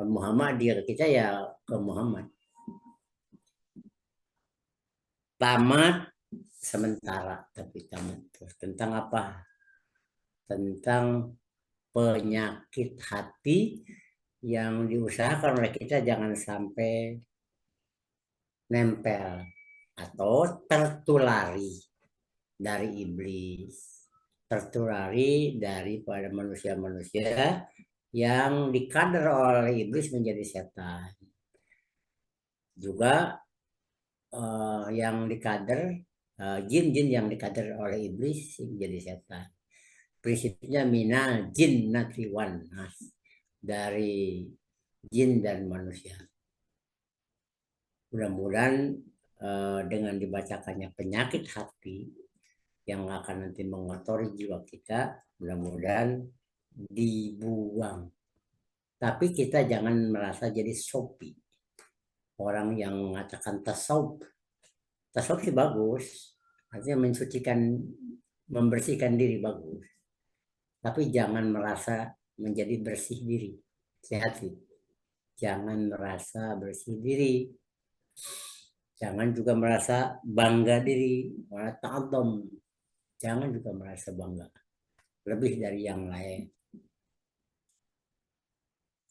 Muhammad, dia kita ya ke Muhammad. Tamat sementara, tapi tamat terus. Tentang apa? Tentang penyakit hati yang diusahakan oleh kita jangan sampai nempel atau tertulari dari iblis, tertulari daripada manusia-manusia yang dikader oleh iblis menjadi setan. Juga yang dikader, jin-jin yang dikader oleh iblis menjadi setan. Prinsipnya minal jin natriwan nas, dari jin dan manusia. Mudah-mudahan dengan dibacakannya penyakit hati yang akan nanti mengotori jiwa kita, mudah-mudahan dibuang. Tapi kita jangan merasa jadi sopi. Orang yang mengatakan tasawuf, tasawuf sih bagus, artinya mensucikan, membersihkan diri bagus. Tapi jangan merasa menjadi bersih diri. Sehat sih. Jangan merasa bersih diri. Jangan juga merasa bangga diri, malah ta'adham. Jangan juga merasa bangga. lebih dari yang lain.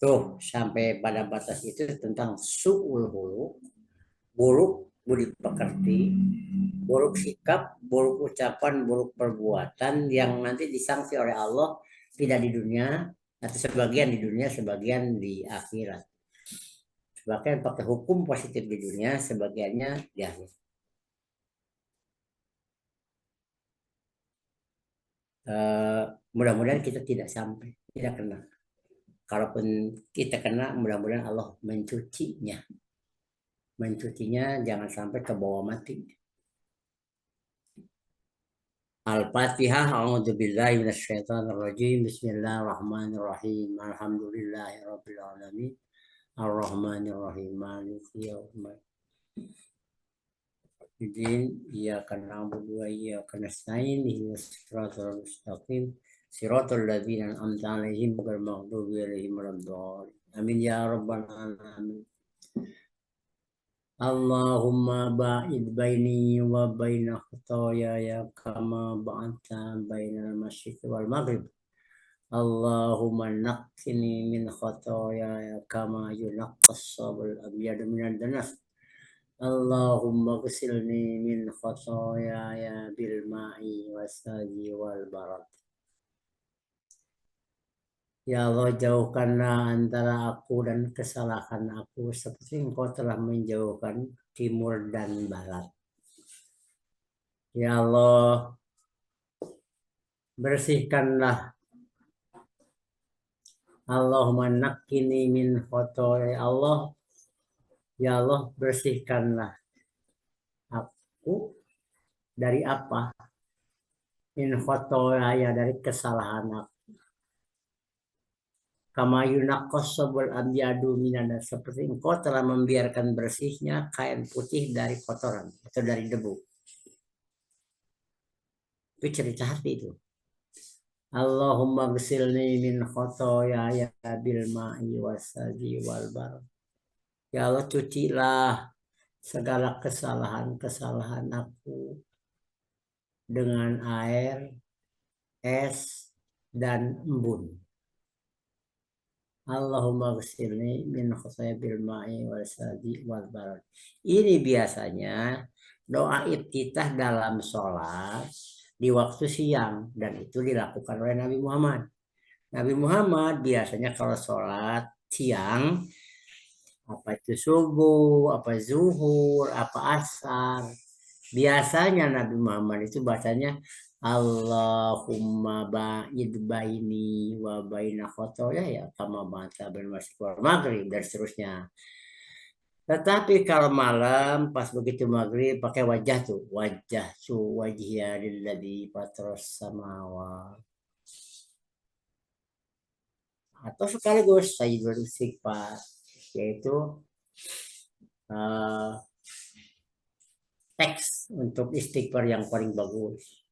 Tuh, sampai pada batas itu tentang su'ul huluk, buruk budi pekerti, buruk sikap, buruk ucapan, buruk perbuatan yang nanti disanksi oleh Allah tidak di dunia atau sebagian di dunia, sebagian di akhirat. Sebagian pakai hukum positif di dunia, sebagiannya di akhirat. Eh, Mudah-mudahan kita tidak sampai, tidak kena. Kalaupun kita kena, mudah-mudahan Allah mencucinya. Mencucinya jangan sampai ke bawah mati. Al-Fatihah. A'udzubillahi minasyaitonirrajim. Bismillahirrahmanirrahim. Alhamdulillahirabbil alamin. Ar-Rahmanir-Rahim. Maliki yaumiddin. Iyyaka na'budu wa iyyaka nasta'in. Ihdinas siratal mustaqim. Siratal ladzina an'amta 'alaihim ghairil maghdubi 'alaihim waladdallin. Amin ya rabbal alamin. Allahumma ba'id baini wa baina khotoyaya kama ba'adta bainal masyriqi wal maghrib. Allahumma naqqini min khotoyaya kama yunaqqas sabul abyadu minad danas. Allahumma ghsilni min khotoyaya bil ma'i wasalji wal barad. Ya Allah, jauhkanlah antara aku dan kesalahan aku seperti Engkau telah menjauhkan timur dan barat. Ya Allah, bersihkanlah. Allahumma naqqini min khotoya. Allah, ya Allah, bersihkanlah aku dari apa? Min khotoya, ya dari kesalahan aku. Kama yunaqqas sabul abyadu minana, seperti Engkau telah membiarkan bersihnya kain putih dari kotoran atau dari debu. Itu cerita hati itu. Allahumma gsilni min khotoya ya bil ma'i wasalji wal bar. Ya Allah, cucilah segala kesalahan-kesalahan aku dengan air, es, dan embun. Allahumma gsilni min khotoya bil ma'i wasalji wal bar. Ini biasanya doa iftitah dalam sholat di waktu siang, dan itu dilakukan oleh Nabi Muhammad. Nabi Muhammad biasanya kalau sholat siang, apa itu subuh, apa zuhur, apa asar, biasanya Nabi Muhammad itu bacanya Allahumma ba'id baini wa baina khotoya ya kama ba'adta bainal masyriqi wal maghrib dan seterusnya. Tetapi kalau malam pas begitu maghrib pakai wajah tuh, wajah tu wajhiya lilladzi fatras samawati, atau sekaligus sayyidul istighfar, yaitu uh, teks untuk istighfar yang paling bagus.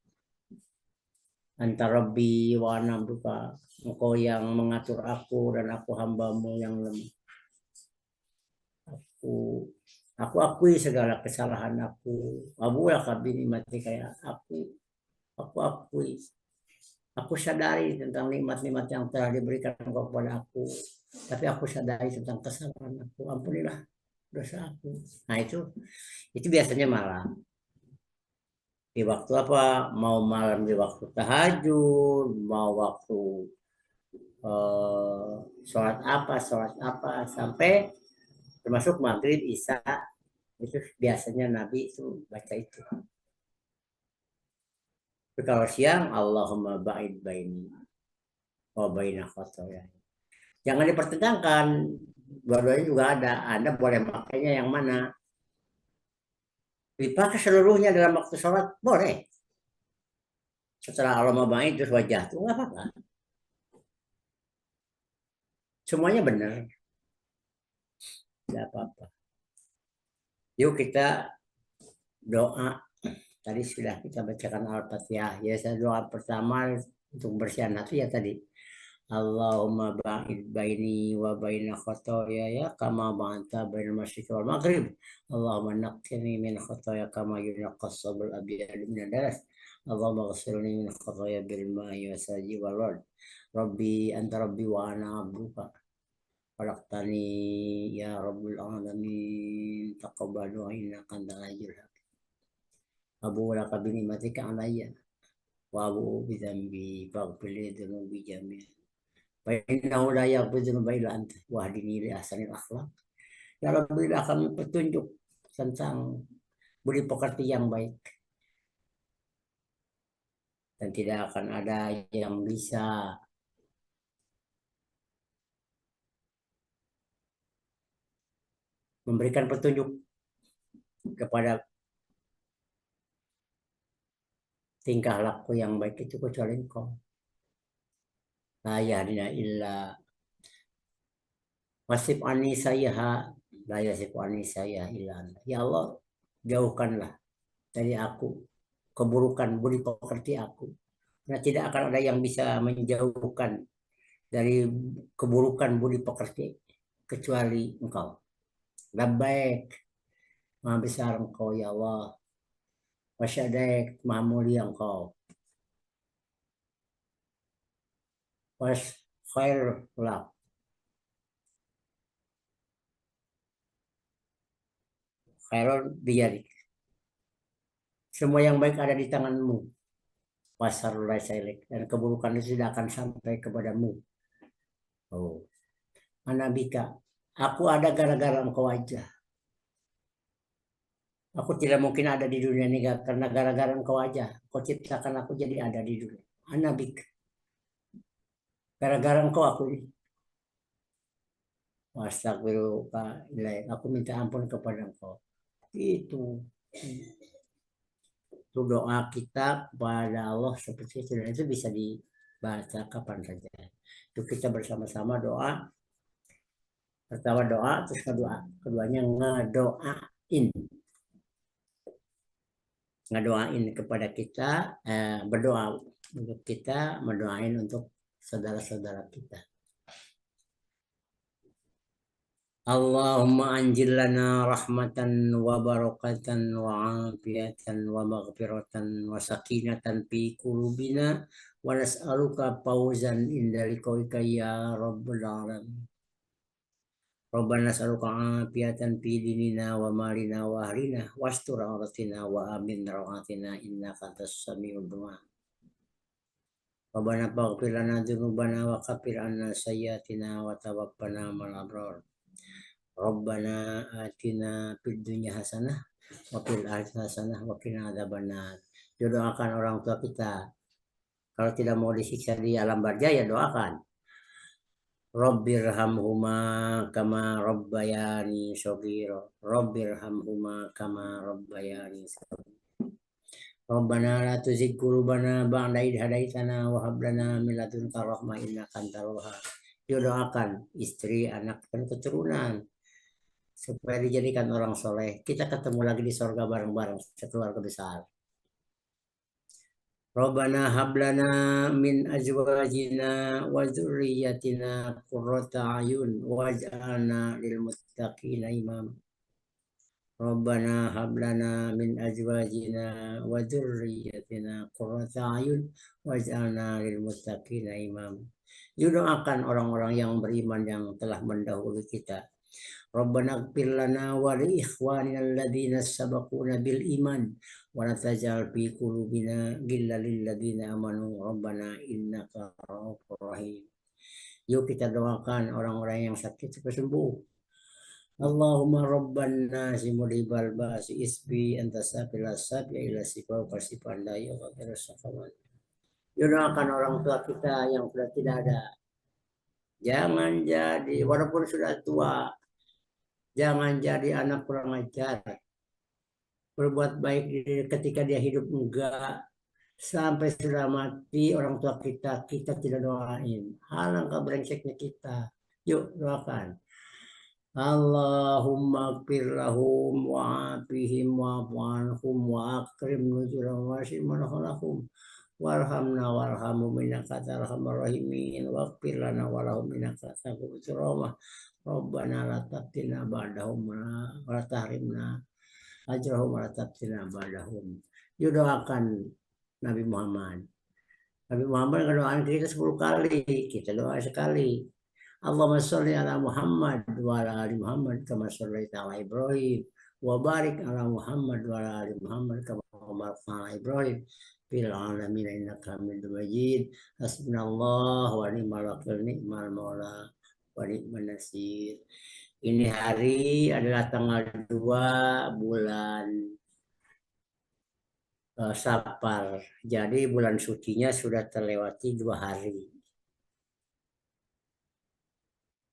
Antara Rabbi wa ana abduka, Engkau yang mengatur aku dan aku hambamu yang lemah. Aku akui segala kesalahan aku. Abu ya kabini mati kayak aku akui. Aku sadari tentang nikmat-nikmat yang telah diberikan kepada aku. Tapi aku sadari tentang kesalahan aku. Ampunilah dosa aku. Nah itu biasanya malam. Di waktu apa? Mau malam di waktu tahajud, mau waktu eh, sholat apa, sampai termasuk maghrib, isya, itu biasanya Nabi itu baca itu. Tapi kalau siang, Allahumma ba'id baini wa baina khotoya. Jangan dipertentangkan, dua-duanya juga ada. Anda boleh makainya yang mana? Dipakai seluruhnya dalam waktu sholat, boleh. Setelah Allahumma ba'id terus wajah, itu nggak apa-apa. Semuanya benar, tidak apa-apa. Yuk kita doa. Tadi sudah kita bacakan Al-Fatihah. Ya, saya doa pertama untuk bersihan hati ya tadi. Allahumma ba'id baini wa baina khotoya ya kama ba'anta bainal masyriqi wal maghrib. Allahumma naqqini min khotoya kama yunaqqas sabul abyadu minad daras. Allahumma ghfirli min khataaya bil ma'i wasalji wal ward. Rabbi anta rabbi wa ana abduka. Khalaqtani ya rabbul alamin. Taqabbal du'a innaka antal azizul hakim. Abu laka bi ni'matika alayya wa abu bi dzambi faghfir li dzunubi jami'an. Fa innahu la yaghfiru dzunuba illa anta wahdini li ahsanil akhlaq. Ya Rabbi, berilah kami petunjuk tentang budi pekerti yang baik, dan tidak akan ada yang bisa memberikan petunjuk kepada tingkah laku yang baik itu kecuali Engkau. La yahdina illa wasif ani sayyaha la yasif ani sayya illa anta. Ya Allah, jauhkanlah dari aku keburukan budi pekerti aku. Karena tidak akan ada yang bisa menjauhkan dari keburukan budi pekerti kecuali Engkau. Labbaik, Maha besar Engkau ya Allah. Wasyadaik, Maha mulia Engkau. Was khair lak. Khairul biyadik. Semua yang baik ada di tanganmu. Wasarullah sailik. Dan keburukan itu tidak akan sampai kepadamu. Oh, Anabika. Aku ada gara-gara engkau aja. Aku tidak mungkin ada di dunia ini karena gara-gara engkau aja. Kau ciptakan aku jadi ada di dunia. Anabik. Gara-gara engkau aku ini. Astagfirullah. Aku minta ampun kepada engkau. Itu. Itu doa kita kepada Allah seperti itu. Dan itu bisa dibaca kapan saja. Itu kita bersama-sama doa. Pertama doa, terus keduanya ngedoain. Ngedoain kepada kita, berdoa untuk kita, mendoain untuk saudara-saudara kita. Allahumma anjil lana rahmatan wa barakatan wa afiyatan wa maghfiratan wa sakinatan fi qulubina wa nas'aluka fawzan inda liqaika ya rabbal alamin. Rabbana nas'aluka afiyatan fi dinina wa malina wa ahlina wastur auratina wa amin rawatina innaka antas samiul du'a. Rabbana faghfir lana dzunubana wa kaffir anna sayyi'atina wa tawaffana ma'al abrar. Rabbana atina fid dunya hasanah wa fil akhirati hasanah wa qina adzabannar. Doakan orang tua kita. Kalau tidak mau disiksa di alam barzah ya doakan. Rabbirhamhuma kama rabbayani shaghira. Rabbirhamhuma kama rabbayani shaghira. Rabbana la tuzigh qulubana ba'da idh hadaitana wa hab lana min ladunka rahmah innaka antal wahhab. Doakan istri, anak, dan keturunan supaya dijadikan orang soleh. Kita ketemu lagi di sorga bareng-bareng sekeluarga besar. Rabbana hablana min azwajina wa dzurriyyatina qurrata ayun waj'alna lil muttaqina imam. Rabbana hablana min azwajina wa dzurriyyatina qurrata ayun waj'alna lil muttaqina imam. Doakan orang-orang yang beriman yang telah mendahului kita. Rabbana ighfir lana wa li ikhwanina alladziina sabaquna bil iman wa la taj'al fi qulubina ghillan lil ladziina amanu rabbana innaka ra'ufur rahim. Yuk kita doakan orang-orang yang sakit supaya sembuh. Allahumma rabban nasi mudibal ba'si isbi anta safil asab ya ila sifau kasifan la yughadiru saqaman. Doakan orang tua kita yang sudah tidak ada. Jangan jadi walaupun sudah tua, jangan jadi anak kurang ajar. Berbuat baik ketika dia hidup enggak. Sampai sudah mati orang tua kita tidak doain. Alangkah brengseknya kita. Yuk doakan. Allahumma ighfir lahum wa afihim wa anhum wa akrim nuzulahum wa shimman khalaqhum warhamna warhamhum innaka arhamar rahimin waghfir lana wa lahum innaka taqabbal rahmah. Rabbana la taftina ba'dahum wa la tahrimna ajrahum wa la taftina ba'dahum. Yuk doakan Nabi Muhammad. Nabi Muhammad ngedoain kita 10 kali, kita doa sekali. Allahumma sholli ala Muhammad wa ala ali Muhammad kama shallaita ala Ibrahim wa barik ala Muhammad wa ala ali Muhammad kama barakta ala Ibrahim fil alamin innaka Hamidum Majid. Hasbunallah wa ni'mal wakil ni'mal maula wa ni'man nasir. Ini hari adalah tanggal 2 bulan Safar. Jadi bulan sucinya sudah terlewati 2 hari.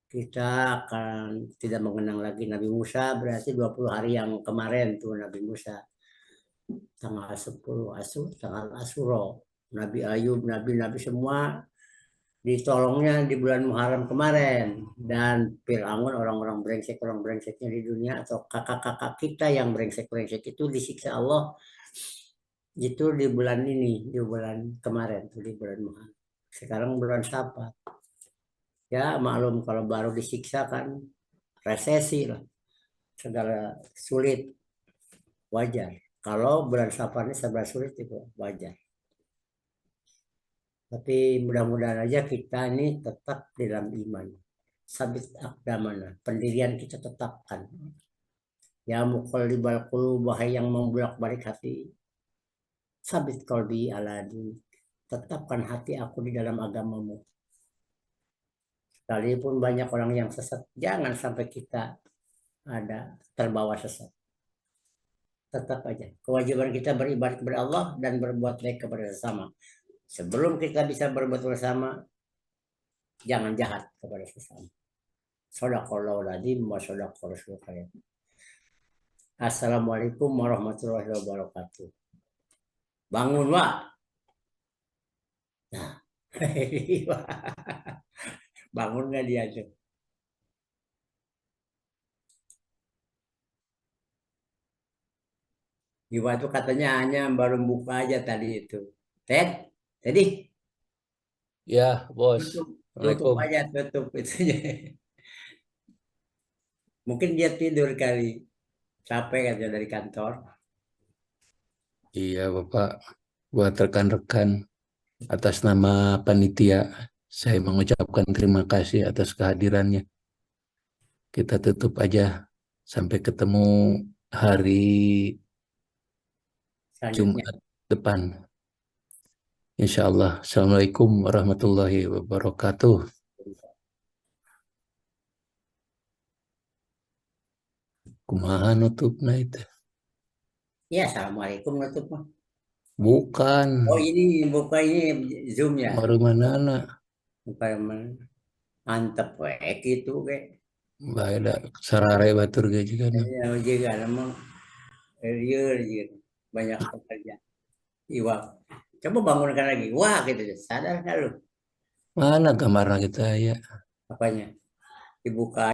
Kita akan tidak mengenang lagi Nabi Musa, berarti 20 hari yang kemarin tuh Nabi Musa. Tanggal 10 tanggal Asyura. Nabi Ayub, Nabi-Nabi semua ditolongnya di bulan Muharram kemarin. Dan Fir'aun, orang-orang brengseknya di dunia, atau kakak-kakak kita yang brengsek-brengsek itu disiksa Allah itu di bulan ini, di bulan kemarin, di bulan Muharram. Sekarang bulan Safar. Ya maklum kalau baru disiksa kan resesi lah, segala sulit, wajar. Kalau bulan Safar ini segala sulit itu wajar. Tapi mudah-mudahan aja kita ini tetap di dalam iman. Sabit akdamana, pendirian kita tetapkan. Ya muqallibal qulub, wahai yang membolak-balik hati. Sabit qalbi ala dinik, tetapkan hati aku di dalam agamamu. Sekalipun banyak orang yang sesat, jangan sampai kita ada terbawa sesat. Tetap aja kewajiban kita beribadah kepada Allah dan berbuat baik kepada sesama. Sebelum kita bisa berbuat bersama, jangan jahat kepada sesama. Shadaqallahul adzim wa shadaqar rasulul karim. Assalamualaikum warahmatullahi wabarakatuh. Bangun, Wak. Nah, bangun nggak dia tuh? Iwa tuh katanya hanya baru buka aja tadi itu. Ted, tadi Ya, bos. tutup Assalamualaikum. aja, tutup itunya. Mungkin dia tidur kali, capek aja dari kantor. Iya, Bapak. Buat rekan-rekan atas nama panitia, saya mengucapkan terima kasih atas kehadirannya. Kita tutup aja sampai ketemu hari Selanjutnya, Jumat depan. Insya Allah. Assalamualaikum warahmatullahi wabarakatuh. Kumaha nutupna itu? ya assalamualaikum tutup mah. Bukan. Oh ini buka ini Zoom ya. Baru mana anak? Bukan mantep wek itu kayak. Baik, sarare batur ge juga. Ya juga memang real gitu. Banyak pekerja. Iwa. Coba bangunkan lagi. Wah gitu. Sadar nggak lu? Mana gambarnya kita ya? Apanya? Dibuka